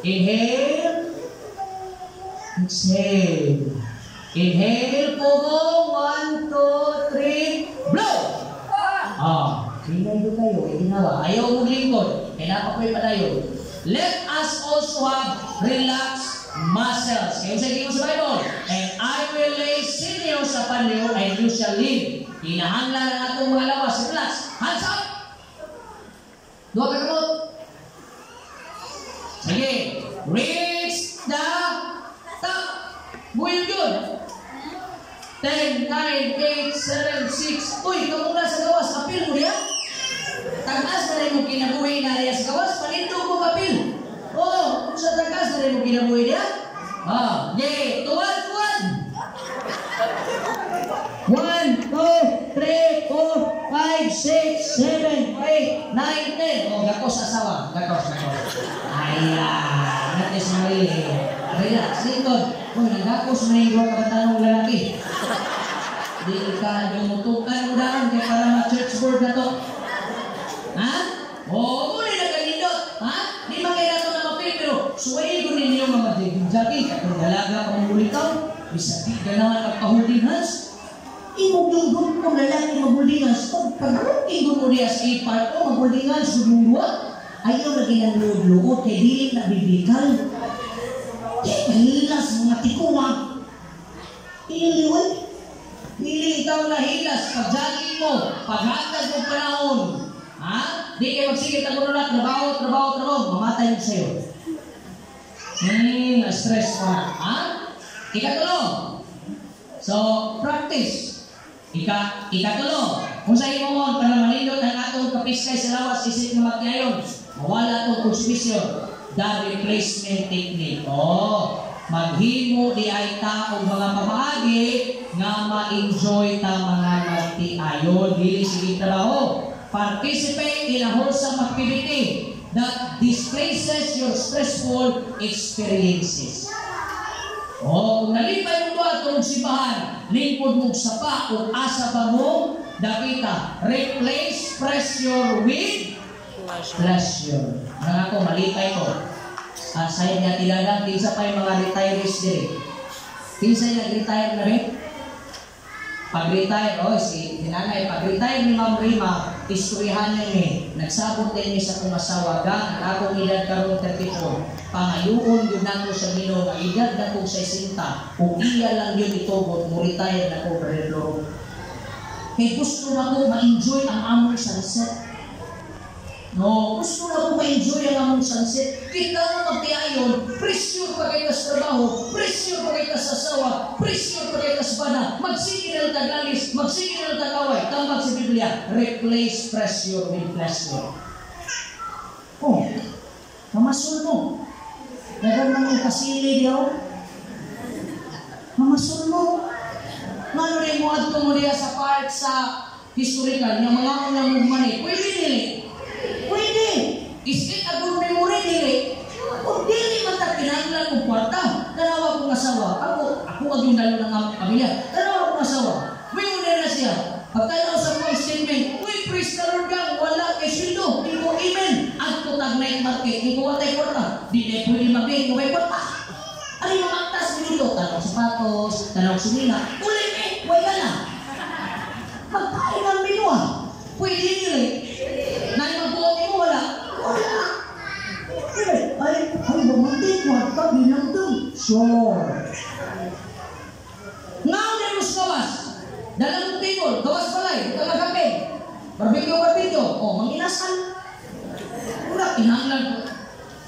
Inhale. Exhale. Inhale, pogo. 1, 2, 3. Blow! Hinay kayo. Ginawa. Ayaw mo lingkod. Kaya napakoy pa tayo. Let us also have relaxed muscles. Kaya sa mo sa Bible. And I will lay sinews upon you and you shall live. Hinahanglan ang atong mga lawas. Relax. Hands up! Dua ka kamot. Sige. Reach the top. Buhay yun. 10, 9, 8, 7, 6. Uy, kamuna sa gawas. Apil mo diya? Tagas na rin mo kinabuhi na riya sa gawas. Palito mo kapil. Oo, sa tagas na rin mo kinabuhi diya. Yay. Tuwan. 1, 2, 3, 4, 5, 6, 7, 8, 9, 10. O, gakos asawa. Gakos. Ayan. Natis marili. Relax. Lingkod. Kung nagakos na yung mga kabatanong lalaki. Di ka dumutukan mo daan kaya para ma-church board na to. Ha? O, muli na kanindot. Ha? Di makaya na to na mapil, pero suwayin ko ninyo mga jagi. Kapag dalaga pa mong ulikaw, bisa di ganawan magpa-holding hands. Imog yung group kong lalaki mag-holding hands. Pag-holding mo niya sa ipart o mag-holding hands, lumuluwa. Ayaw lagi ng luod-luod, kaya di na biblikal. Hilas mga tikuwa. Pili ikaw na hilas. Pag-jogging mo, paghatag mo panahon. Ha? Di kayo magsigit ang ulat. Trabaho. Mamatay mo sa'yo. Na-stress mo. Ha? Ikatulong. So, practice. Ikatulong. Kung sa imo mo, para malindot ang atong kapiskay sa lawas, isip na magkayon. Mawala itong konsumisyon. The replacement technique. Maghimo di ay taong mga pamaagi nga ma-enjoy ta mga magtiayon. Dili sige trabaho. Participate in a wholesome activity that displaces your stressful experiences. Kung nalipay mo ba itong simbahan, lingkod mong sapa o asa ba mo, dakita, replace pressure with pleasure. Ako, malipay ko. Sa'yo niya tilalang, kinsa pa yung mga retirees din. Kinsa yung nag-retire na rin? Pag-retire, si tinanay, pag-retire ni Ma'am Rima, istoryahan niya ni, nagsabot din niya sa kong asawa, ang akong edad karong 34, pangayuon yun ako sa Ginoo, nga edad na kong 60, kung iya lang yun itugot, mo retire na ko, Brother. Kaya gusto na ko ma-enjoy ang among sunset. Gusto na ko ma-enjoy ang among sunset. Kita mo magtiayon, pressure pa kayo sa trabaho, pressure pa kayo sa asawa, pressure pa kayo sa bana, magsige na tagalis, magsige na tagaway. Tambag sa Biblia, replace pressure with pleasure. Mamasul mo. Dagan naman kasili diyaw. Mamasul mo. Ngano rin mo adto mo diya sa part sa historical, yung mga unang movement, pwede nila. Pwede. Iskit agong memory nila. Kung dili man ta kinahanglan kong kwarta, tanawa kong asawa. Ako aging dalo ng aming pamilya. Tanawa kong asawa. May una na siya. Pagtanaw sa mga statement, praise the Lord gang, wala kay sweldo. Hindi ko amen. Agto tag night market, hindi ko watay kwarta. Di na pwede mag-bake, no may kwarta. Ari mga aktas minuto, tanaw sapatos, tanaw sumina. Uli wala na. Magpain ang minuwa. Pwede nyo eh. Nang magbuot mo wala. romantic, huwag ka bilang to. Sure. Ngaw na yung gawas. Dalang table, gawas balay, kalagapin. Barbecue. Manginasal. Wala, kinahanglan.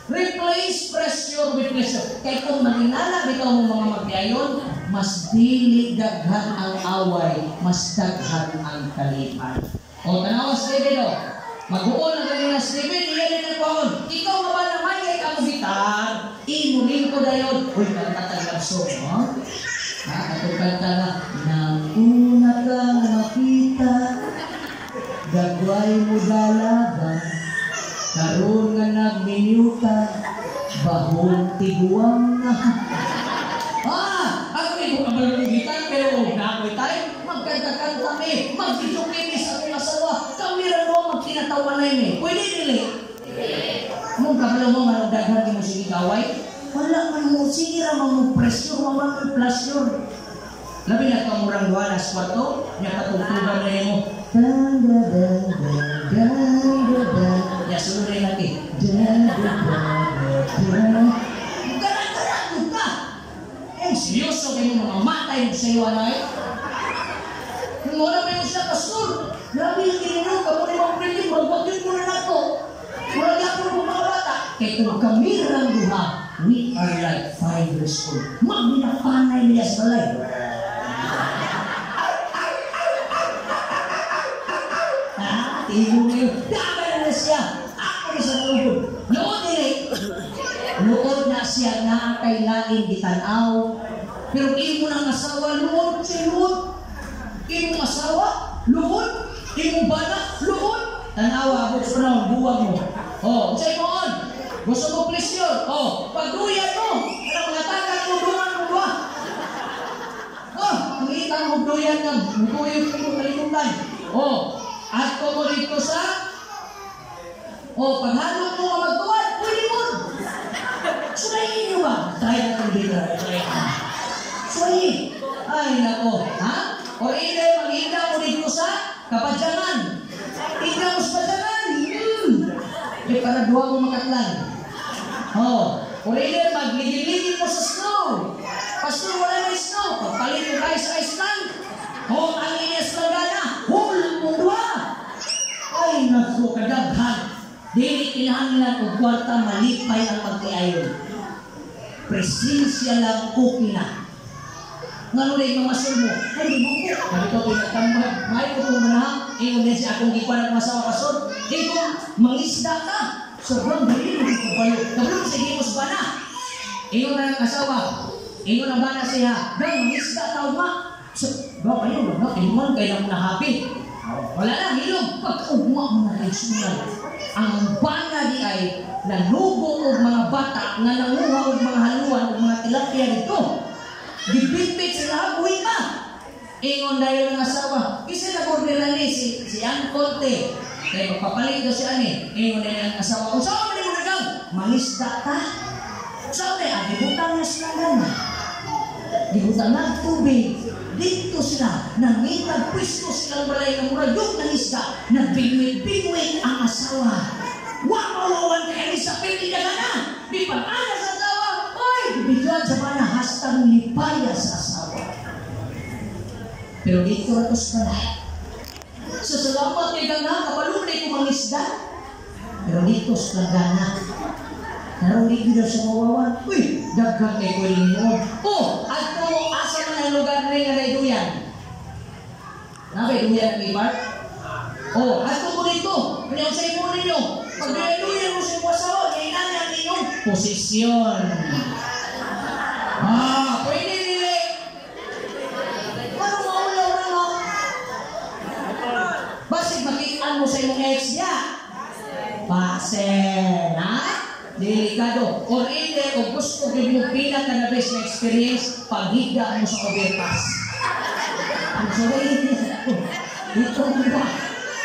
Replace pressure with pleasure. Kaya kung maninala, bitaw mo mga magbiayon, mas dili daghan ang away, mas daghan ang kalipan. Tanawas David, mag-uon na kanina si David, iyan din ang paon. Ikaw nga ba naman kay kamubitan? Imunin ko dayon. Uy, kanta-tagaso, ha? Atong kanta na, nang una kang makita, gagway mo dalaga, karoon nga nagminyo ka, bahong tiguang na. Ako rin kung kabalugitan, pero nakoy tayo, magkanta-kanta kami, magkitukinis sa mga asawa, kami rin mo magkinatawa na yun. Pwede nila. Mong kabalo mo, managdaghan mo sige kaway, wala man mo, sige ramang mo pressure, wala mo pressure. Labi na kamurang doon na swato, niya katugtugan na yun mo. Ya, sunod rin natin. Magkarat-karat ka! Seryoso kayo mga matay sa iyo, anay? Kung wala mo yung siya kasur, grabe yung kinino, kamo ni mga printing, magbagyod mo na nato. Wala niya po mga bata. Kaya kung kami lang duha, we are like 5 years old. Magbinapanay niya sa balay. Ibu niyo, dami na siya. Ako sa lubod. Luod na siya na kay laing gitanaw. Pero imo nang asawa, luod siya luod. Imo asawa, luod. Imo bana, luod. Tanawa, abot sa panahon, buwag mo. Say mo on. Gusto mo please yun. Pagduyan mo. Anong natakan mo, duman mo ba? Nakita mo, duyan nga. Mutuyog mo, kalimutan. At ko mo dito sa paghalo mo ang magtuwad, pwede mo. Sulayin nyo ba? Try natin dito. Sulayin. Ay, nako. O either mag-hinda mo dito sa kapadyanan. Hinda mo sa padyanan. Di para duwa mo makatlan. O either magligil-ligil mo sa snow. Pastor, wala may snow. Pagpalit mo kayo sa Iceland. Ang inyas lang gana. Ay, naku, kadaghan. Dili kinahanglan o kwarta malipay ang magtiayon. Presensya lang okay na. Nga nung na mamasol mo, ay, di mo ko. Sabi ko, pinagtambag. May ko itong manahang. Ingon din siya akong ikuan at masawa kasod. Ingon, mangisda ka. Sobrang dili mo ko balo. Kabulong sa himos ba na? Ingon na ang asawa. Ingon ang bana siya. Dang, mangisda tao ma. Ba kayo, inuman kayo na nahabi. Wala na, hilong. Pagkaugma mo na nagsunod. Ang bana di ay nalubo o mga bata nga nanguha o mga haluan o mga tilapia dito. Dibitbit sila, buwi ka. Ingon dahil ng asawa. Kasi nag-order ni si Ann Conte. Kaya magpapalit daw si Ani. Ingon dahil ng asawa. Kung saan mo na yung nagang? Mangisda ka. Saan na? Dibutang na sila gana. Dibutang na tubig. Dito sila, nangitag pwisto silang balay ng mura yung nangisda, nagbingwit-bingwit ang asawa. Wakawawan kaya ni sa pili na gana. Di pag-ana sa asawa, ay, bibigyan sa mana hastang lipaya sa asawa. Pero dito ratos pala. Sa salamat kay gana, kapalunay ko mangisda. Pero dito sa gana. Karong di ko sa mawawan. Uy, daghang kay ko rin mo. At mo, asa man ang lugar rin nga na iduyan. Nakay duyan ang ibar? At mo dito. Kanyang sa imo ninyo. Pag naiduyan mo sa asawa, kailan ang inyong posisyon. Pwede nila. Ano maulaw na mo? Basig makitaan mo sa inyong ex niya. Pasen, delikado. Or either, kung gusto mo bilang ka na best na experience, paghiga mo sa overpass. Ang sorry, ito mo ba?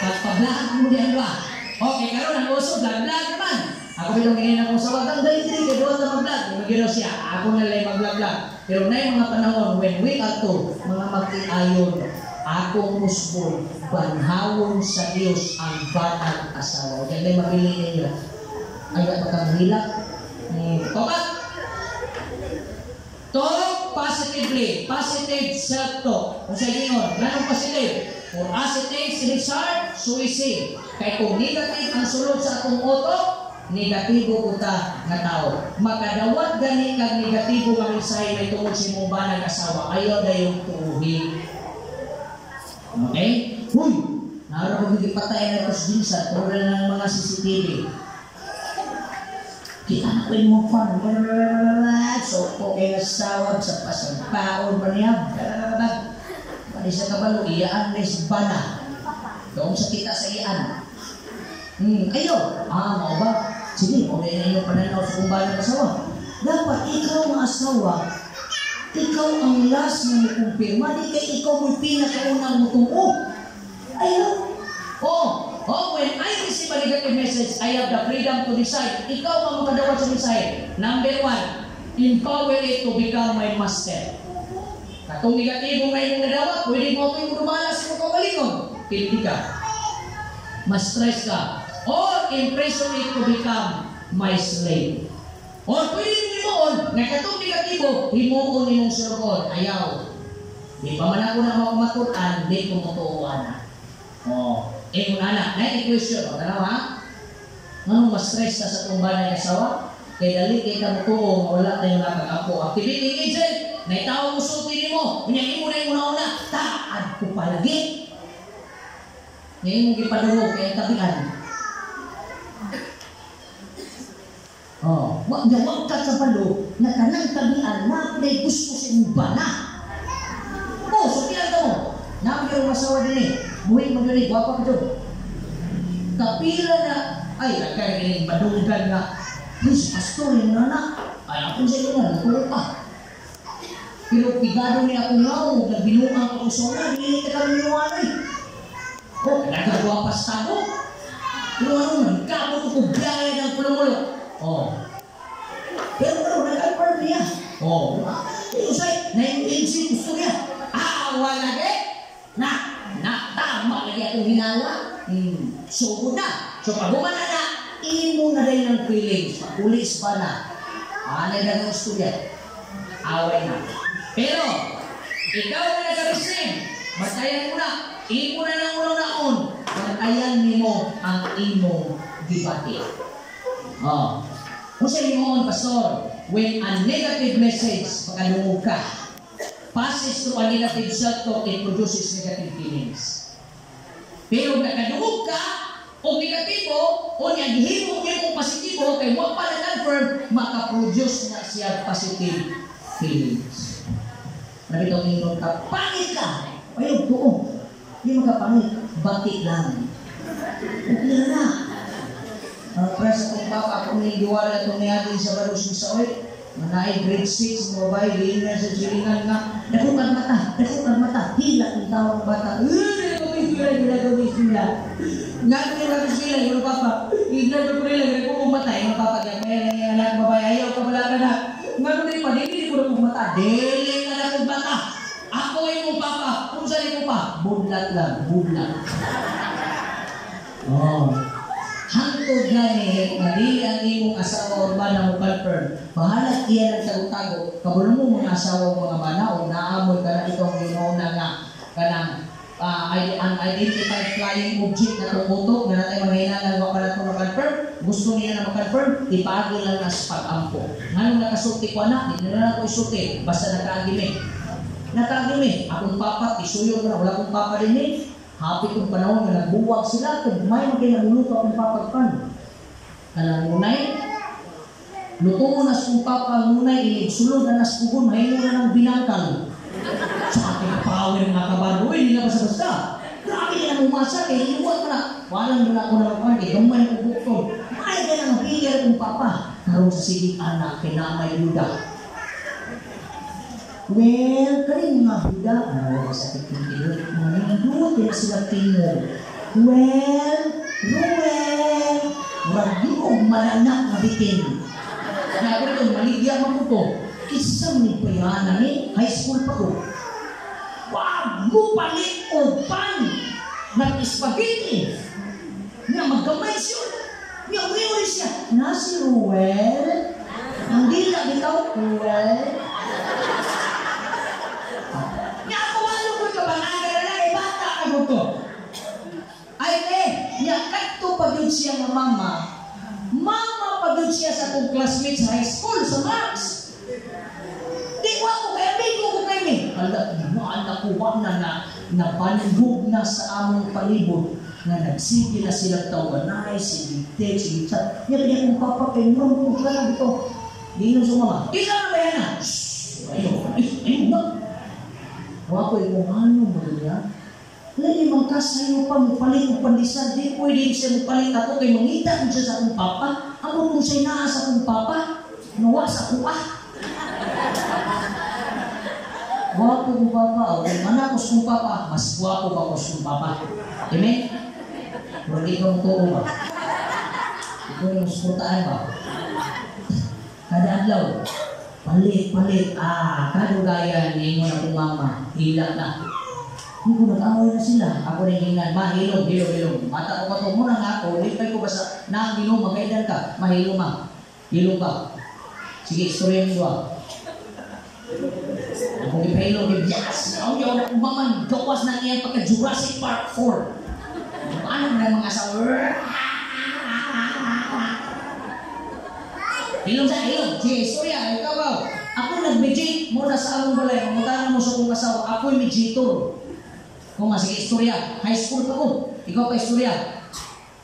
Pagpablahan mo diyan ba? Okay, karoon ang uso, vlog naman. Ako bilong ganyan ako sa wagang dali-dali, kaya doon na mag-vlog. Magino siya, ako nalay mag-vlog. Pero na yung mga panahon, when we are to, mga magti-ayon, akong musbol, banhawon sa Diyos ang banal asawa. Kaya may mapili ninyo. Ayaw magkahilak. Tokat? Talk positively. Positive self-talk. Kung sa inyo, ganong positive. For as it is in his heart, so is he. Kaya kung negative ang sulod sa atong utok, negatibo ko ta nga tao. Makadawat gani kag negatibo nga mensahe may tungod sa imong banag asawa, ayaw dayong tuuhin. Okay? Huy! Naroon ko patay na tos dinsa, turo ng mga CCTV. Kita na ko yung mga fan. So, po kayo nasawag sa pasampaon pa niya. Pari sa kabalo, iyaan na sa bana. Doon sa kita sa iyaan. Kayo, mau ba? Sige, okay na yung pananaw sa kumbala ng asawa. Dapat ikaw ang asawa, ikaw ang last na kumpirma, di kay ikaw mo'y pinakaunang mutungo. Ayaw. When I receive a negative message, I have the freedom to decide. Ikaw ang makadawat sa mensahe. Number 1, empower it to become my master. Katong negatibo nga yung nadawat, pwede mo ito yung dumalas sa mga kalingon. Hindi ka. Ma-stress ka. Or imprison it to become my slave. Or pwede mo imoon, nga katong negatibo, himuon ni mong surgon. Ayaw. Di pa man ako na makumatuan, di ko matuuan na. Kung anak, na-question o, tanaw ha? Anong ma-stress ka sa kumbana ng asawa? Kaya dali kay ka mutuong, wala tayong nakag-apo. Activating agent, naitawa mo sulti mo, kunyakin mo na yung una-una, taad ko palagi. Ngayon mong ipadulog, kaya tabihan. Wag ka sa balo, na kanang tabihan, na may gusto sa imong bana. So kaya ito mo, namin yung masawa din eh. Buhay mo din eh, wapa ka doon. Kapila na, ay, nagkagaling badunggan na, please, pastor, yung nanak, ay, ako sa iyo na, natulog pa. Pero pigado niya ako ngaw, nagbinuang ako sa una, hindi ka kami niwanay. Nagagawa pa sa tabo. Pero ano, nagkabot ko biyaya ng pulong-mulok. Pero nag-alpar niya. Usay, na-engage gusto niya. Wala tama lagi akong hinala. So pag umana na, imo na rin ng feelings. Papulis pa na. Anay na ng student. Away na. Pero, ikaw na nag-receive. Matayan mo na. Imo na ng unang-naon. Matayan mo ang imong debate. Kung sa imo, Pastor, when a negative message, pagkalungog ka, passes to a negative self-talk, it produces negative feelings. Pero nakadungog ka, o negatibo, o naghihimo mo positibo, kay mo pa na-confirm, makaproduce na siya positive feelings. Nabitaw ninyo ka, pangit ka! Ayun, tuong. Hindi makapangit, batik lang. Okay na. Presa kong papa, kung niliwala itong niyatin sa balos ni Saoy, manay grade 6, mabay, liin na sa silingan nga, dakukang mata, hila ang tawang bata. Ginagawa sila. Ginagawa sila, yung papa, ginagawa nila, ginagawa kong mata, yung papa, may anak babae, ayaw ka wala ka na. Ginagawa nila pa, hindi ko na kong mata, dili ka na kong mata. Ako ay mong papa, kung saan mo pa, budlat lang, budlat. Hangtod gani, madili ang imong asawa o bana mo confirm. Bahalat iya ng tago-tago. Kabulong mo mga asawa o mga bana o naamoy ka na itong ginoon na nga kanang unidentified flying object na tumutok na natin mahinalan mo ka na ito na-confirm. Gusto niya na ma-confirm, ipagil lang as pag-ampo. Ngayon nakasulti ko na, hindi na ako isulti, basta nakaagimi. Akong papat, isuyo na, wala kong papa din eh. Happy kong panahon na nagbuwag sila kung may makinaguluto akong papagpan. Kanang munay, luto mo na sa kong papa, munay, iligsulod na nas pugon, mahingo na ng binangkal. Sa ating power mga kabaro, hindi na basta-basta. Grabe ka na umasa, kaya inuwag ka na. Walang doon ako na magpapagay, gamay ko bukton. May ka na mapigil kong papa. Karong sa sigit anak, kinamay luda. Well, kaling mga Buddha, sa titigil, mga nindot, yan sila tingol. Well, wag yung malanak na bitin. Nabi ito, maligyan mo ko. Isang ni Payana ni, high school pa ko. Wag mo palit o pan ng spaghetti. Nga magkamay siya. Nga uwi siya. Na si Ruel, Ang dila bitaw. Well. Nya ako walo ko ka bang aga na bata ka mo to. Ay nya kadto pa gyud siya nga mama. Mama pa gyud siya sa akong classmates sa high school sa Max. Di ko ako kaya bigo ko kay mi. Anak ko na panugog na sa among palibot nga nagsige na silang tawanay, sige text, sige chat. Nya kaya kung papa kay mo ko ka dito. Di na sumama. Di na ba yan na? Ayun na. Wako yung ano mo niya. Lagi mang kasayo pa mo palit o pandisan. Di pwede siya mo palit ako kay mangita mo siya sa akong papa. Ako kung siya naa sa akong papa. Nawa sa kuha. Wapo kong papa. O kung manakos kong papa, mas wapo ba ko kong papa. Amen? Hindi ka mo tuo ba? Ito yung suportaan ba? Kada adlaw, palit. Kadugaya ni mo na kong mama, hila na. Hindi ko nag-away na sila. Ako rin hingan, hilom. Mata ko pa ito muna nga ako, lipay ko ba sa naang magkailan ka, mahilom ma. Hilom ka. Sige, istorya mo doon. Ako ipahilom, yes! Ang yaw na umaman, gawas na niyan pagka Jurassic Park 4. Paano na mga asawa? Hilom. Sige, istorya, ikaw ba? Ako nag-mediate muna sa among balay. Mamutanan mo sa kong asawa. Ako'y mediator. Kung nga, sige, istorya. High school pa ko. Ikaw pa istorya.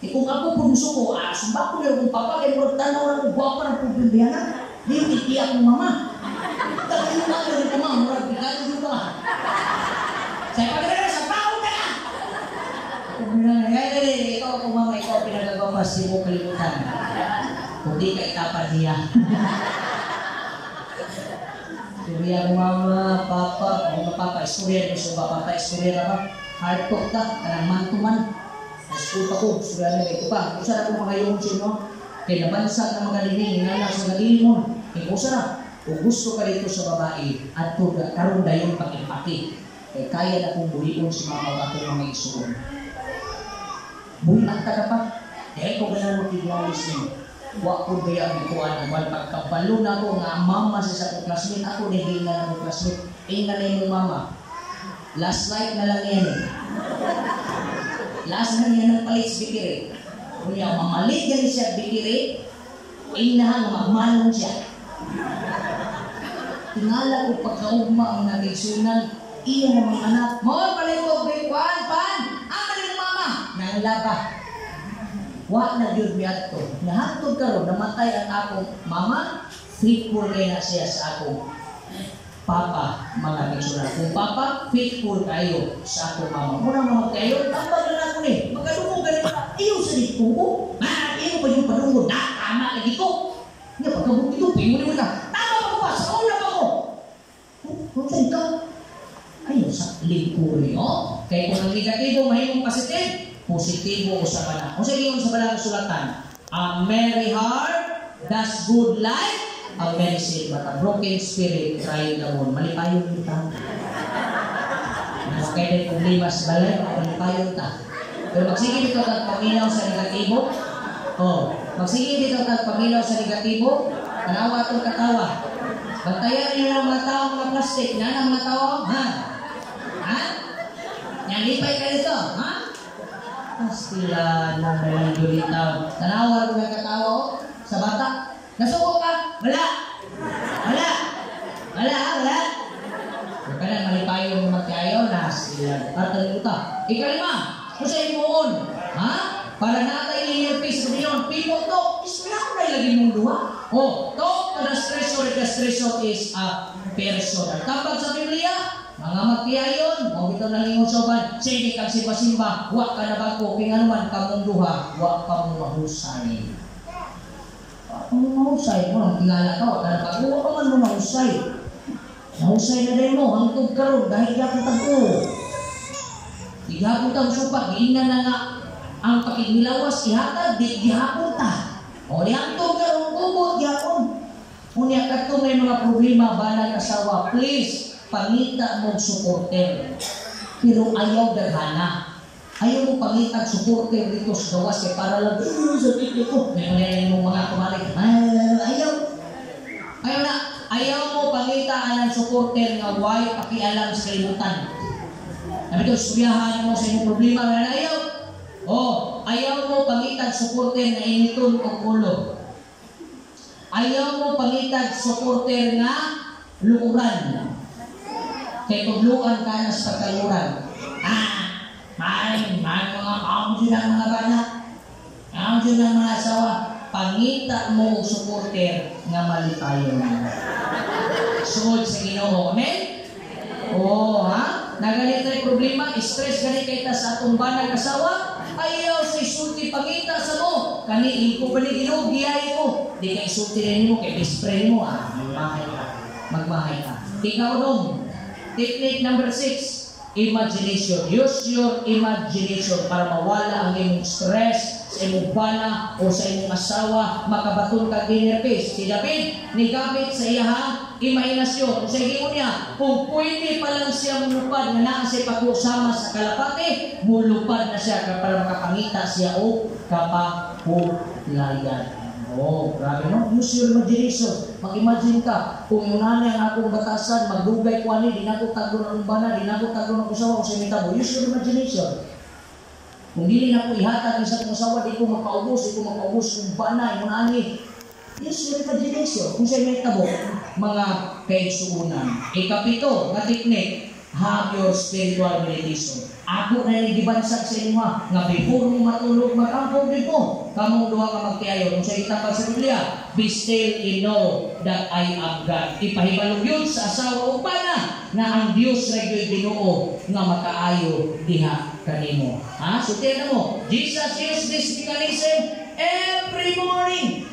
Kung ako punso ko, sumba ko na kung papa, kaya mo tanaw na kung guwapa ng problema. Di yung itiyak mo mama. Tapos yung mga rin ko mama, murag bigado yung ka. Saya pagkakala, sa tao ka na! Ikaw ako mama, ikaw pinagagawa si mo kalimutan. Hindi ka itapan niya. Istorya mo mama, papa, kung papa, istorya mo sa papa, istorya na ba? Hard talk ka, kanang man-to-man. School pa ko, istorya nila ito pa. Kung saan ako mga yung sino, kaya nabansag na mga lining, inanak sa galimon. Kaya kung saan, kung gusto ka dito sa babae, at karoon na yung pakipaki, kaya na kong buhion sa mga babae mga isuon. Buhian ka na pa, kaya kung ganun mo tiglalis niyo. Wa ko kaya ang ikuan ang pagkabalo na ko nga mama sa akong classmate ako ni hina na akong classmate inga na yung mama last night na lang yan last na yan ang palit bikiri kunya mamalit yan siya bikiri inahan magmanong siya tingala ko pagkaugma ang nagigsunan iya na mga anak mo palit ko pan ang palit mama nanglaba. Wa na yun miyato. Nahatod karon namatay ang akong mama, faithful kay na siya sa akong papa, mga migsunan. Kung papa, faithful kayo sa akong mama. Muna mga kayo, tambag na ako ni. Magkalungo ganit pa. Iyo sa dito ko. Iyo pa yung panungo. Tama lagi ko. Nga pagkabuk ito, pingo naman na. Tama pa ko ba? Sa una pa ko. Kung saan ka? Ayaw sa lingko niyo. Kaya kung ang negatibo, mahimong positibo o sa bala. Kung saan yung sa bala ng sulatan, a merry heart does good life, a merry sin, but a broken spirit crying alone. Malipayon kita. Kaya din problema sa balay, malipayon ta. Pero magsigil ito at paminaw sa negatibo. Magsigil ito at paminaw sa negatibo. Tanawa itong katawa. Bantayan niyo ng mga tao mga plastic. Yan ang mga tao. Yan lipay ka dito. Sila na may gulitaw. Tanawa ko ng katawa sa bata. Nasuko ka? Wala. Huwag ka na malipayo ng magkayaw na sila. Tatanong ta. Ikalima, kung sa imoon, para natay in your face to beyond people talk, ismila ko na ilagin mong duha. Talk to the stressor. The stressor is a person. Ang tabag sa Biblia, mga magtiayon, mo bitaw na lingon soban, sige kang simba-simba, wa ka na bako, pinganuman kamong duha, wa ka mong mahusay. Wa mong mahusay, mo nang tingala ka, wa ka na bako, wa ka man mong mahusay. Mahusay na rin mo, hangtog karon dahil yapon tag-o. Igapon tag supak, giingnan na nga, ang pakigmilawas, ihatag, di gihapon ta. O di hangtog karon, kubot, gihapon. Unya ka may mga problema, banal asawa, please, pangita mong supporter. Pero ayaw daghana. Ayaw mo pangitag supporter dito sa gawas para lang, sakit ito. Ngayon mong mga kumalik. Ayaw. Ayaw na, ayaw mo pangitaan ng supporter nga why pakialam sa kalimutan. Sabi ko, suryahan mo sa imong problema na ayaw. Ayaw mo pangitan supporter nga initon o ulo. Ayaw mo pangitan supporter nga lukuran. Kaya paglukan ka na sa pagkaluran. Kaon dyan ang mga bana. Kaon dyan ang mga asawa. Pangita mo og supporter nga malitayon. Sugod sa Ginoo. Amen? Nagalit na yung problema, stress ganit kay ta sa atong banag asawa. Ayaw sa isulti pangita sa mo. Kani ko bali Ginoo giyay ko. Di ka isulti rin mo kay best friend mo. Magmahay ka. Ikaw dong. Technique number 6. Imagination. Use your imagination para mawala ang imong stress sa imong bana o sa imong asawa, makabaton ka ginerpis. Si David, nigamit sa iyang imahinasyon. Sa mo niya, kung pwede pa lang siya mulupad na naa siya pag-usama sa kalapate, mulupad na siya para makapangita siya o kapahulayan. Grabe no? Use your imagination. Mag-imagine ka, kung yung nanay ang akong batasan, magdugay ko ani, di na ko taglo ng bana, di na ko taglo ng usawa, o simitabo. Use your imagination. Kung dili na ko ihatag sa kong usawa, di ko makaubos kung bana, yung ani. Use your imagination. Kung simitabo, mga kaigsuunan. Ikapito, nga teknik, have your spiritual meditation. Ako na nagibansag sa inyo nga before mo matulog mag-ampog dito. Kamong duha ka magtiayo. Kung sa itapag sa Biblia, be still and know that I am God. Ipahibalog yun sa asawa o bana na ang Diyos regular Ginoo nga makaayo diha kanimo. So tiyan mo, Jesus used this mechanism every morning.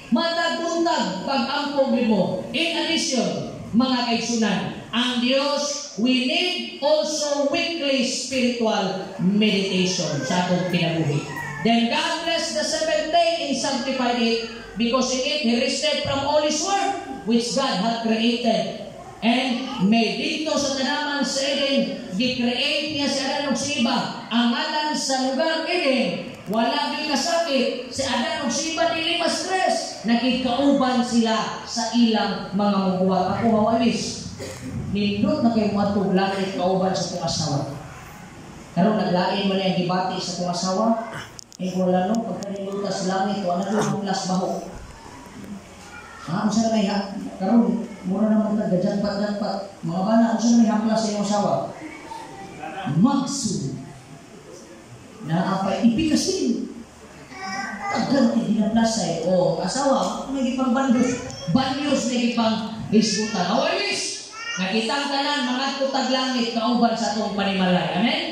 Matag-untag pag-ampog mo. In addition, mga kaigsunan, ang Diyos, we need also weekly spiritual meditation sa atong kinabuhi. Then God blessed the seventh day and sanctified it, because in it He rested from all His work which God had created. And may dito sa tanaman sa Eden, gi-create niya si Adan ug si Eva. Ang adan sa lugar Eden, wala gyud kasakit. Si Adan ug si Eva dili ma-stress. Nakikauban sila sa ilang mga mubuhat. Ako hawawis. Nindot na kayo mga tuglanit kauban sa kong asawa. Karon naglain mo na yung gibati sa kong asawa. Wala no, pagkaninduta sa langit, wala na yung las baho. Ang sana may karon mura naman naggadyan-pat. Mga bana, ang sana may haplas sa iyong asawa. Magsud. Naapay ipikasin. Tagal dinaplasay. Asawa, nagipang bandyos nagipang isbutan. Awais! Nakitang tanan, mga tutag langit, kauban sa itong panimalay. Amen?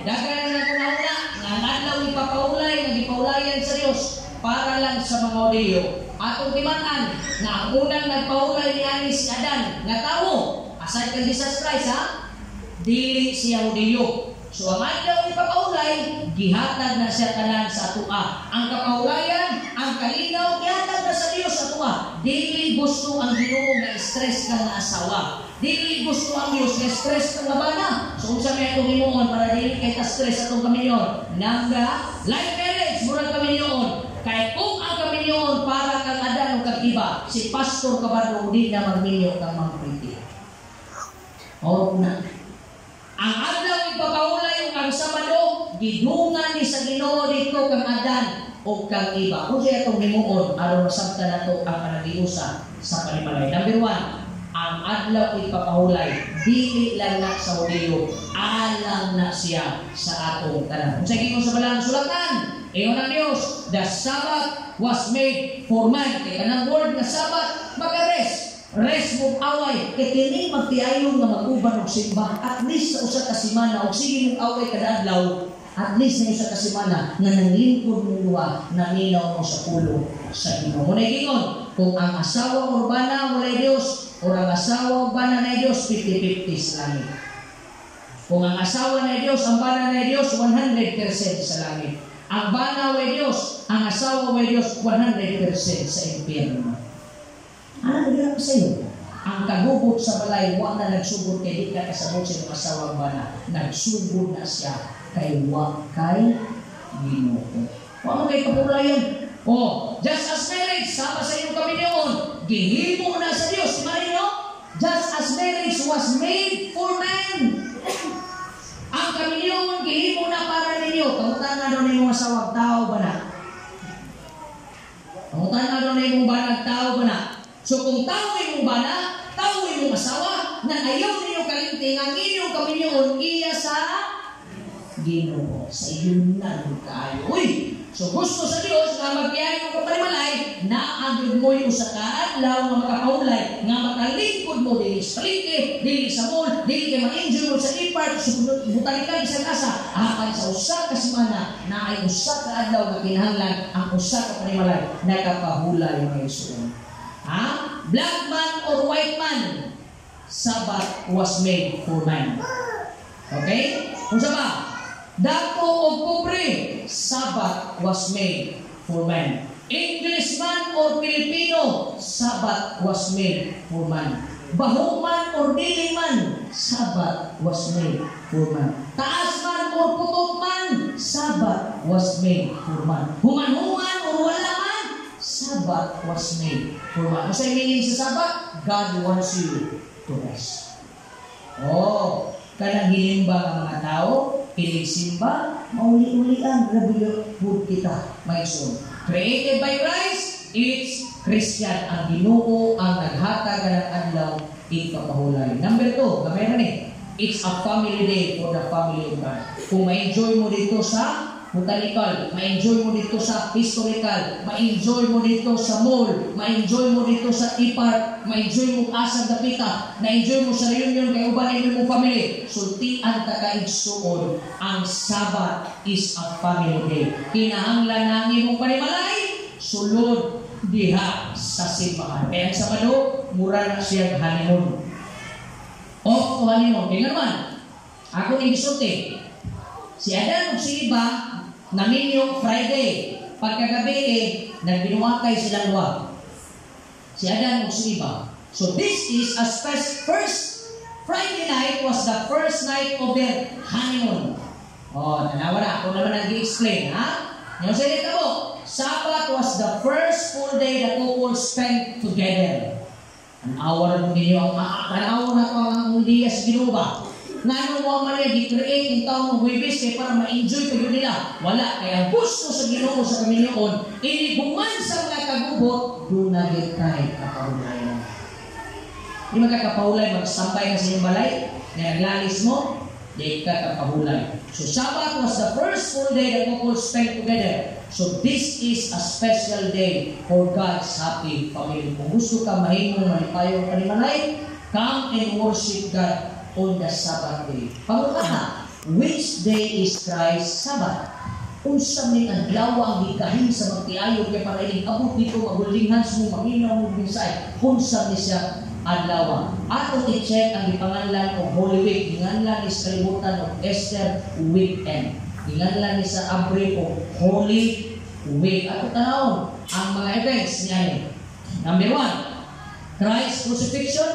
Daghan na kunauna, nga nadlaw ipapaulay, nagipaulayan sa Diyos, para lang sa mga Odeyo. Atong timaan, na ang unang nagpaulay ni Anis Adan, nga tao, aside kang Jesus Christ, dili siya Odeyo. So ang adlaw ipapaulay, gihatag na siya tanan sa atua. Ang kapaulayan, ang kalinaw, gihatag na sa Diyos sa atua. Dili gusto ang Ginoo nga stress ka nga asawa. Dili gusto ang Diyos nga stress ka nga bana. So kung sa may itong himuon, para dili kay ta stress atong kaminyon. Nangga, like marriage, murag kaminyon. Kaya kung ang kaminyon para kang Adan o kang iba, si Pastor Kabado di na magminyo kang magpriti. Na. Ang adlaw ipapaulay ang Sabado, gidungan ni sa Ginoo dito kang Adan o kang iba. Kung siya itong himuon, aron masabta na ito ang panagiusa sa panimalay. Number 1, ang adlaw ipapahulay, dili lang na sa Odeyo, alam na siya sa atong tanan. Kung sa gingon sa balang sulatan, ingon ang Dios, the Sabbath was made for man. Kaya kanang word na Sabbath, mag-rest. Rest mong away. Kaya kini magtiayon nga mag-uban og simba. At least sa usa ka semana, o sige mong away kada adlaw, at least na usa ka semana, nga nanglingkod mong duha, naminaw mo sa pulo sa Ginoo. Muna gingon, kung ang asawa urbana walay Dios, o ang asawa urbana na Dios, 50-50 sa langit. Kung ang asawa na Dios, ang bana na Dios, 100% sa langit. Ang bana way Dios, ang asawa way Dios, 100% sa impyerno. Ano nagirap sa iyo? Ang kagubot sa balay, wak na nagsugod kay di ka kasabot sa iyong asawang bana. Nagsugod na siya kay wak kay Ginoo. Wak mo kay kapulayan. Just as marriage, sama sa iyong kaminyoon. gihimo na sa Dios. Marino, just as marriage was made for man. Ang kamilyon gihimo na para ninyo. Kamutan na doon yung masawag tao ba na? Kamutan na doon yung banag tao ba na? So kung tao yung bana, tao yung asawa, na ayaw ninyo kalinting, ang inyong kamilyon, iya sa Ginoo. Sa iyo na kayo. Uy! So gusto sa Dios nga magbiyahe mo kapalimalay na agad mo yung sa kaadlaw nga makapaulay nga makalingkod mo dili sa palengke, dili sa mall, dili kay ma-enjoy mo sa ipart, butalikan isang asa apan sa usa ka semana na ay usa ka adlaw nga kinahanglan ang usa ka panimalay nakapahulay mga igsoon. Ha? Black man or white man, Sabbath was made for man. Okay? Kung sa ba? Dato o pobre, Sabbath was made for man. Englishman or Filipino, Sabbath was made for man. Bahuman or dili man, Sabbath was made for man. Taas man or putot man, Sabbath was made for man. Human-human or wala man, Sabbath was made for man. Ano sa meaning sa Sabbath? God wants you to rest. Oh, kanang hinimba ng mga tao, simba, mauli-ulian, nabiyod kita, may son. Created by Christ, it's Christian. Ang Ginoo ang naghatag ng adlaw, ikapahulay. Number 2, gamay na it's a family day for the family of God. Kung ma-enjoy mo dito sa botanical, ma-enjoy mo dito sa historical, ma-enjoy mo dito sa mall, ma-enjoy mo dito sa e-park, ma-enjoy mo asang dapita, na-enjoy mo sa reunion kay uban mo family. Sultian ta ka igsuon, ang Sabbath is a family day. Kinahanglan nangin mong panimalay, sulod diha sa simbahan. Kaya sa Sabado, mura na siya honeymoon. Off to honeymoon. Kaya naman, ako ibisulti, si Adan o si Iba, namin Friday, pagkagabi nagbinuwakay silang luwag. Si Adan o si Iba. So this is a first Friday night was the first night of their honeymoon. Oh, tanawa na. Ako naman nag-i-explain, ha? Yung sa dito mo, Sabbath was the first full day the couple spent together. An hour mo ninyo, an hour na ito ang diya sa ginuba. Nga mo man niya, di-create yung taong ng Huwebes kaya para ma-enjoy kayo nila. Wala. Kaya gusto sa Ginoo sa Kamilyoon, inibuman sa mga kagubot, doon na gitay kapahulayan. Hindi magkakapahulay, magsambay ka sa iyong balay, na naglalis mo, di ka kapahulay. So Sabbath was the first full day that couple spent together. So this is a special day for God's happy family. Kung gusto ka mahimong malipayong kanimalay, come and worship God on the Sabbath day. Pangalawa, which day is Christ's Sabbath? Unsa may adlaw ang gikahin sa magtiayon kay para ining abot dito magulingan mo manginaw mo binsay. Unsa ni siya adlaw? Ato i-check ang gipanganlan og Holy Week, ginganlan ni sa kalibutan og Easter weekend. Ginganlan ni sa Abril og Holy Week. Ato tanawon ang mga events niya. Number 1, Christ's crucifixion,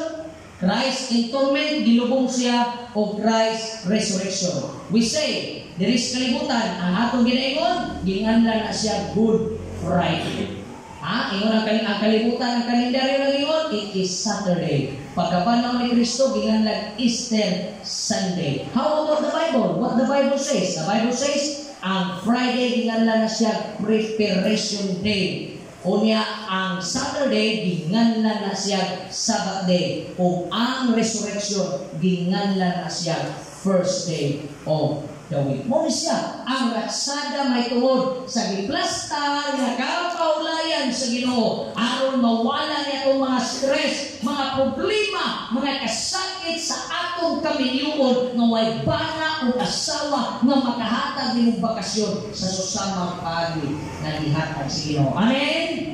Christ's atonement, gilubong siya, o Christ's resurrection. We say, there is kalibutan, ang atong ginaingon, ginganlan na siya Good Friday. Ingon ang kalibutan, ang kalendaryo ng ingon, it is Saturday. Pagkapanaw ni Kristo, ginganlan Easter Sunday. How about the Bible? What the Bible says? The Bible says, ang Friday, ginganlan na siya Preparation Day. Unya ang Saturday ginganlan na siya Sabbath day o ang resurrection ginganlan na siya first day of the week. Mo siya ang raksada may tungod sa giplastar nga kapaulayan sa Ginoo aron mawala niya itong mga stress, mga problema, mga kasakit sa atong kamilyon nga way bana o asawa nga makahatag ng bakasyon sa susamang pagi na ihatag sa Ginoo. Amen.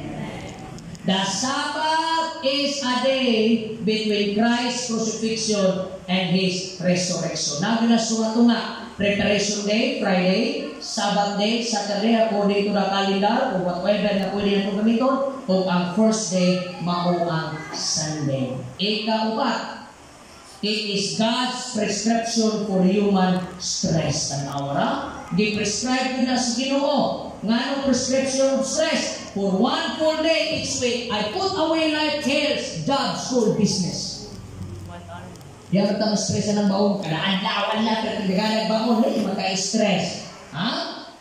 The Sabbath is a day between Christ's crucifixion and His resurrection. Now, ginasulat nga, Preparation Day, Friday, Sabbath Day, Saturday, according to the calendar, o whatever na pwede na gamiton, o ang first day, mao ang Sunday. Ika-upat, it is God's prescription for human stress. Tanawa, di-prescribe ko na sa Ginoo Nga prescription of stress. For 1 full day each week, I put away life cares, job, school, business. Di ako tama stress ng baon. Kadaan-lawan lang, pero hindi ka nagbaon, hindi magka-stress. Ha?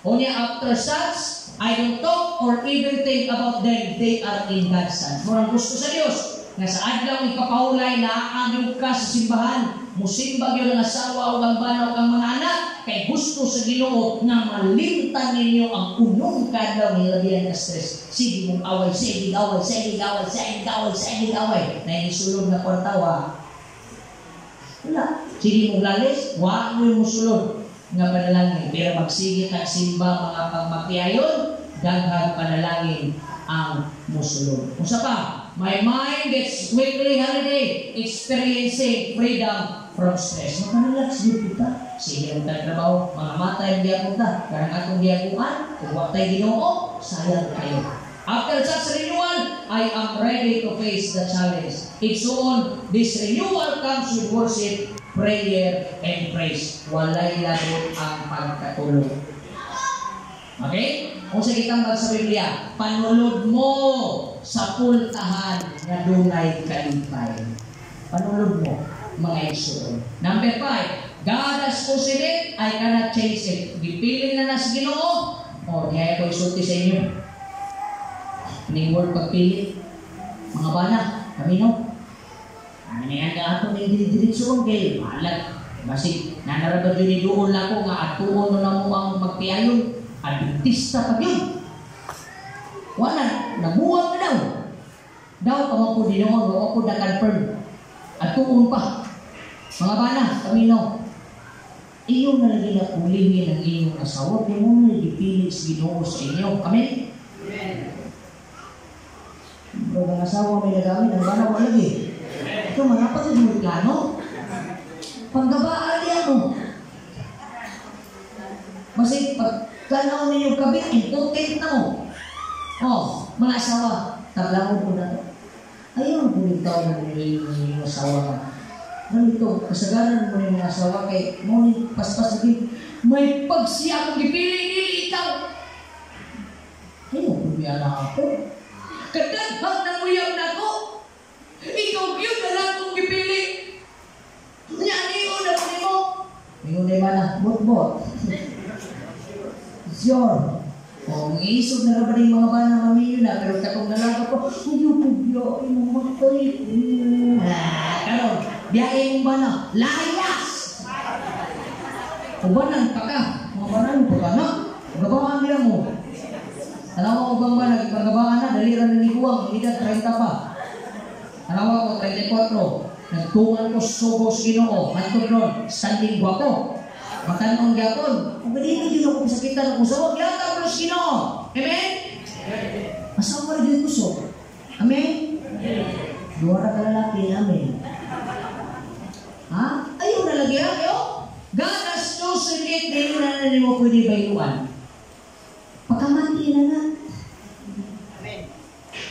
Only after such, I don't talk or even think about them. They are in God's hands. Murang gusto sa Diyos. Nga sa adlaw ipapahulay na aagyo ka sa simbahan. Musimbag yun ang asawa o ang bana o ang mga anak. Kay gusto sa Ginoo nga malimtan ninyo ang unong kadlaw ng labihan na stress. Sige mong away, sige away, sige away, sige away, sige away. Na inisulod na kwartawa. Wala. Sige mong lalis, wag mo yung musulod. Nga panalangin. Pero magsigit ang simba mga pagmakiayon, daghang panalangin ang musulod. Kung sa pa, my mind gets weekly holiday, experiencing freedom from stress. Makanalax din kita. Sige ang trabaho, mga matay ang diyapunta. Karang atong diyakuan, kung watay Ginoo, sayang kayo. After such renewal, I am ready to face the challenge. It's on, this renewal comes with worship, prayer, and praise. Walay labot ang pagkatulog. Okay? Kung sa kitang sa Biblia, panulod mo sa pultahan na dunay kalipay. Panulod mo, mga Igsoon. Number 5, God has chosen it, I cannot change it. Gipiling na sa Ginoo, o niya ko isulti sa inyo. Ning word pagpili, mga bana, kami no. Ano nga ato ng diretso kay malag. Basi nanarabad yun doon lang ko nga atuon na mo ang magpiayon. Adventista pa yun. Wala, nabuwag na daw. Daw pamangko din naman, wala ko na-confirm. Atuon pa. Mga bana, kami no. Iyo na lagi na pulingin ang inyong asawa, kaya mo na ipilit sa Ginoo sa inyo. Amen? Amen. Pero ang asawa may nagamit, ang bana ko lagi. Ito, mga patid mo plano. Panggabaan niya mo. Masig, pagkanaw ninyong kabit, important na mo. Mga asawa, tablangon po na ito. Ayaw po rin tao na yung asawa ka. Ganito, kasagaran mo yung asawa kay mo ni paspas lagi, may pagsiya akong ipili ikaw. Ayaw po niya na ako. Kadaghang nanguyab na ako. Ikaw yun na lang kong ipili. Niyo na po mo. Ngayon ay mana, bot-bot. Sure. Kung isog na ba yung mga bana mamiyo na, pero katong nalaga ko, ayaw po biyahe mong matay. Karon, biyahe mong bana, layas! Ubanan pa ka. Mga bana mo pa ka na. Gabaan nila mo. Alam mo bang ba, nagpagabaan na, daliran na niguang, edad 30 pa. Alam ko, 34. Nagtungan ko subos Ginoo, hantod ron, standing guwapo. Matanong gyapon, kung ganito din ako sakitan ng kusog, yata ko ng Ginoo. Amen? Asawa rin din kusog. Amen? Duwara ka lalaki, amen. Ha? Ayaw na lagi, ayaw? God has chosen it, ngayon na nanin mo pwede bayuan. Pagkamati na na. Amen.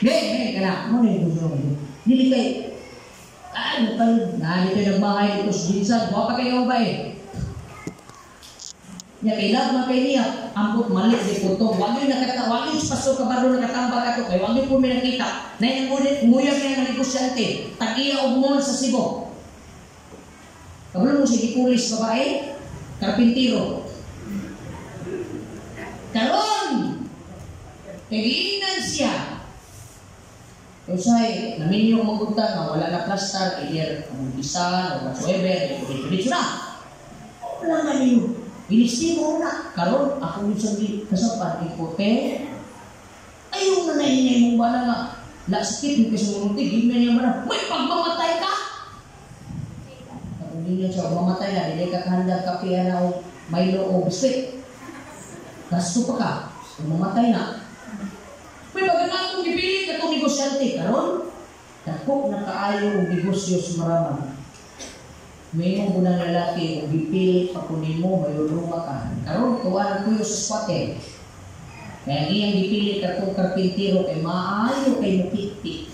Hindi, kaya, ano na yung gusto mo? Dili kay, ano kayo, dito nagbahay dito sa Ginsan, buha pa kayo ba eh? Nya kay lag kay niya, ambot mali di puto. Wag yung nakata, wag yung pasok ka baro nakatambak ato kay wag yung po may nakita. Na yung ngunit nguyag na negosyante, tagiya og mall sa Cebu. Kabalo mo si pulis babae, karpintero. Karon, kagiinan siya. Usay, namin yung magunta na wala na plaster, either ang isa, o whatsoever, ito na. Wala nga niyo. Inisimo na. Karon, ako yung sabi, kasapan, ikote. Ayaw na nahinay mong bala nga. Sakit yung kasununti, gimna niya ba may pagmamatay ka? Kung hindi niya siya mamatay na, hindi ka kahandang kape na o Milo o biskuit. Gasto pa ka, kung mamatay na. May baganatong ipili ka itong negosyante. Karon, takok na kaayo o negosyo sa maraman. May mong unang lalaki o bipili pa kunin mo, may uluma ka. Karon, tuwanan ko yung sa squatter. Kaya iyang dipili ka itong karpintero kay maayo kay mapikpik.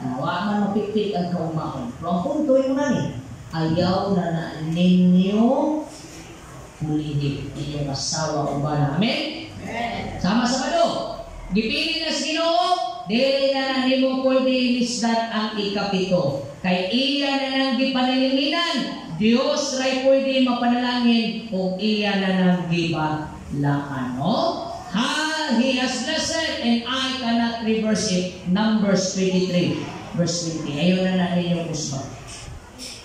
Nawaman mapikpik ang kaumahon. Pero ang punto yung nani, ayaw na ninyo pulihin inyong asawa o bala. Amen? Sama-sama do. Gipili na sa Ginoo, dili na nimo pwede ilisdan ang ikapito. Kay iya na nang gipanalilinan, Dios ray pwede mapanalangin kung iya na nang gibalaan. No? He has blessed and I cannot reverse it. Numbers 23, verse 20. Ayaw na ninyo usba.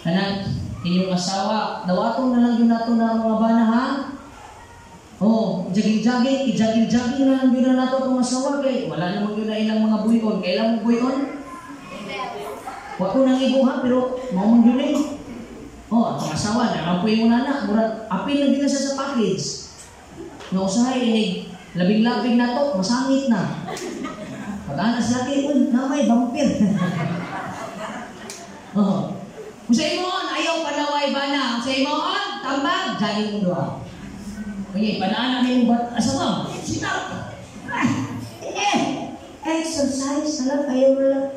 Kanang inyong asawa, dawaton na lang yun nato na mga bana ha? Oh, jogging-jogging, i-jogging-jogging na lang yun na nato itong asawa kay wala namang yun na ilang mga buyon. Kailan mo buyon? Wako nang ibuha pero maumang yun eh. Oh, ang asawa na, mapuyin mo na anak, murag apil na din na siya sa package. Nausahay, labing-labing na to, masangit na. Pag-anak sa akin, namay, vampir. Oh. Kung sa imoon, ayaw panaway ba na? Kung sa imoon, tambag, jogging mo doon. Kaya, panaanak yung asawa, sinap. Exercise, alam, ayaw mo lang.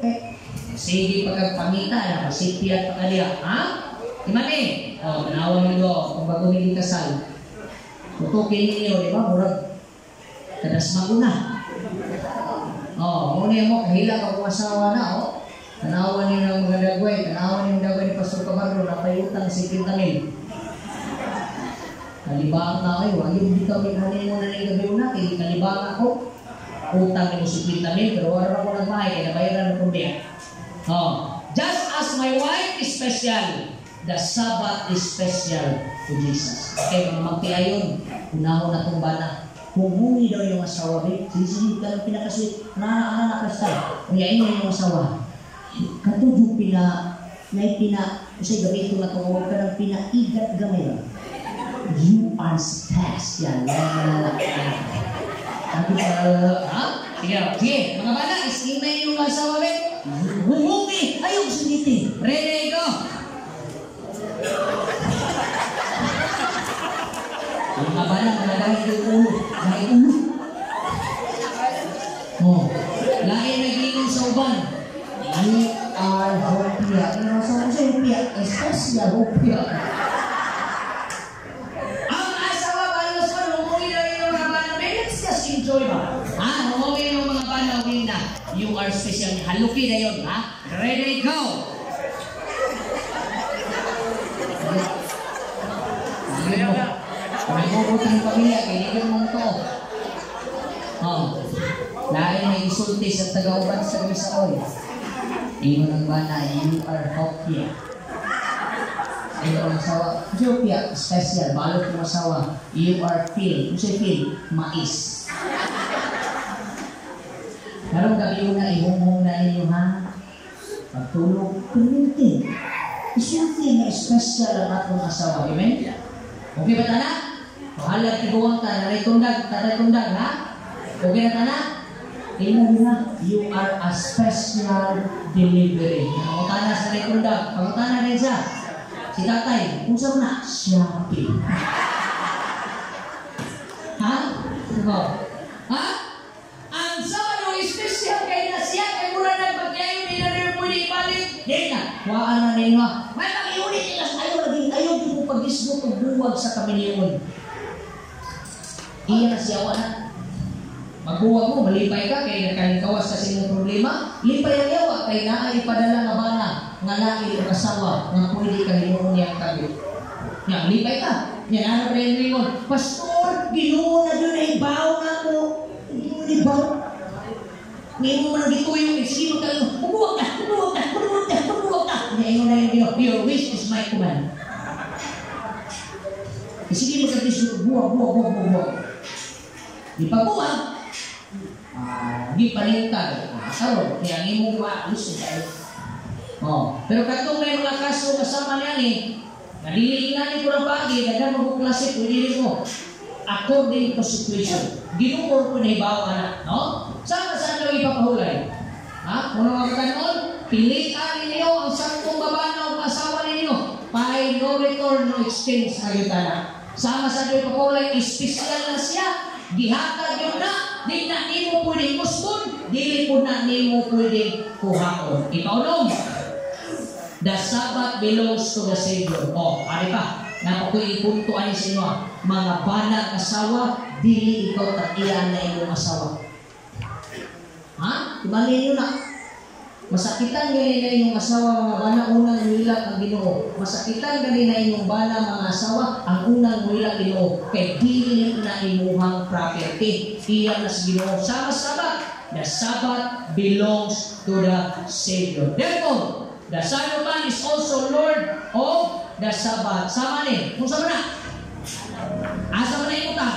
Sige, pagkapangita, napasipi at pagkaliya. Ha? Imani? O, panawang mo doon, kung bago hindi kasal. Tutukin ninyo, di ba? Murag, kadas maguna. O, muna mo, kahila ka kung asawa na, o. Tanawan niyo ng mga dagway, tanawan niyo ng dagway ni Pastor Camargo, napayutang si Pintamil. Kalibaan na kayo, ayun, hindi kami hanin mo na ng gabi mo natin, kalibaan ako. Utang niyo si Pintamil, pero wala ako nagmahay, kaya nabayaran ng kumbiya. Just as my wife is special, the Sabbath is special to Jesus. Okay, mga magtiayon, unahon na itong bana. Humungi daw yung asawa, babe. Sige, ka lang pinakasweet. Naanak ka siya. Uyain mo yung asawa. Katudyo isa'y gabi ito na ito, huwag ka ng pinaigat gamay. You are special. Sige, mga bala, isimay yung asawa, babe. Humungi, ayaw sunitin. Ready, go! Ang mga bala, dahil yung ulo. Dahil ulo. Lain nag-inom sa uban. You are hopia. Ano sa hopia? Especial hopia. Ang asawa ba yung sa humungi na yung mga bala? Let's just enjoy ba? Humungi yung mga bala, humingi na. You are special. Haluki na yun, ha? Ready, go! May bubot ng pamilya, kailangan mo ito. Lain may isulti sa tagauban sa Misaoy. Ingon ang bana, you are hopia. Ingon ang asawa, hopia, special, balot ng asawa. You are feel. Kung siya feel, mais. Karong gabi na, ihumong na ninyo ha. Pagtulog, permintin. Isulti na special ang atong asawa. Amen? Okay ba tana? Pahalag tiguang ka, naray-tundag, ha? Okay na tana? Tingnan na, you are a special delivery. Pangutana sa naray-tundag, pangutana rin siya. Si tatay, kung saan na? Shopee. Ha? Ha? Ang sabado, special kayo na siya, kay mula na pagkayo, hindi na rin pwede ibalik. Hindi na, waan na ninyo. May pag-iulit nila sa ayaw din po pag-isbo kung buwag sa kamiliyon. Iya na siya, na. Magbuwag mo, malipay ka, kaya nakalinkawas kasi mong problema. Lipay ang yawa, kaya naipadala nga bana, nga nail ang asawa, nga pwede ka hinuon niya ang tabi. Nga, lipay ka. Yan, ano pa yung ringon? Pastor, ginuon na doon na ibaw na ako. Hindi mo ibaw. Ngayon mo man gituyo, sige mo kayo, magbuwag ka. Ngayon na yung ginoo, your wish is my command. Sige mo kayo, buwag. Di pagbuwag, di palintag. Karon, kaya ang imong maalis tayo. Pero katong may mga kaso kasama niyan naliliingani ko ng pagi, dagan magkuklase, pwede mo. According to situation. Ginukor ko na ibawa na, no? Saan daw ipapahulay? Kung mga kaganon, pilihan ninyo ang saktong babana o asawa ninyo. Pay no return, no exchange na yun na. Sama sa daw ipapahulay, espesyal na siya. Gihatag yun na, di na nimo pwedeng musbon, dili po na nimo pwedeng kuhaon. Ikaw nung, the Sabbath belongs to the Savior. Ari pa, napakuipuntuan niya sa inyo, mga banag asawa, dili ikaw tag-iya na imong asawa. Ha? Ibalik nyo na. Masakitan gani na inyong asawa mga bana, unang muilak ang Ginoo. Masakitan gani na inyong bana mga asawa, ang unang muilak Ginoo. Kay dili na imuhang property. Iya na sa Ginoo. Sama Sabat. The Sabbath belongs to the Savior. Therefore, the Son of Man is also Lord of the Sabbath. Sama ni. Kung sama na? Asa man na imutan?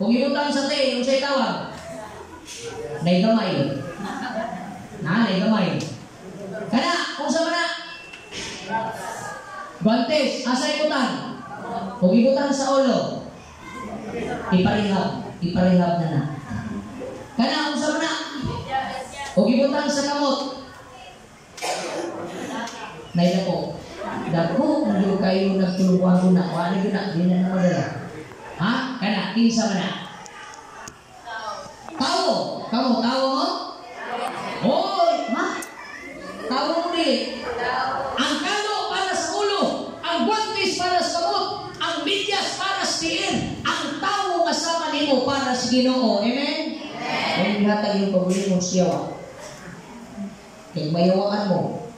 Kung imutan sa te, kung sa'y tawag? Naigamay. Naigamay. Kana, kung sama na? Bantes, asa imutan? Kung imutan sa ulo, iparihab na na. Kana, kung sama na? Kung imutan sa kamot, naidako. Dako, hindi kayo nagtulungan ko na. Wala ko na, hindi na madala. Ha? Kana, kinsa man na? Tao. Tao mo? Oy, ha? Tao mo ni. Ang kalo para sa ulo, ang guantes para sa kamot, ang medyas para sa tiil, ang tao kasama nimo para sa Ginoo. Amen? Amen. Hatag yung pabuli mong siyawa. Kaya mayawaan mo.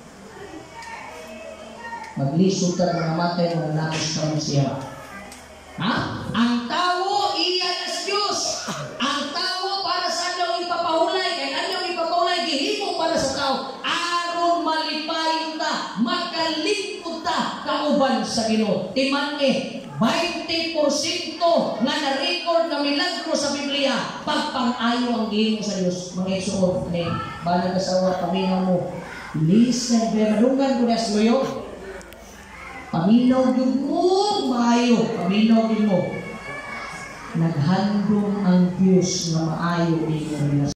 Maglisod ka mga matay mo na nakos ka mong siyawa. Ha? Ang tao, iyan as Diyos. Ang tao para sa anyong ipapahulay. Kaya anyong ipapahulay, gihimo para sa tao. Aron malipayon ta, makalingkod ta, kauban sa Ginoo. Timan 20% nga na-record na milagro sa Biblia, pagpang-ayo ang gihimo sa Diyos. Mga isuot, banang kasawa, paminaw mo. Listen, malungan ko na sa luyo. Paminaw din mo, maayo. Paminaw din mo. Naghandong ang Diyos na maayo din mo.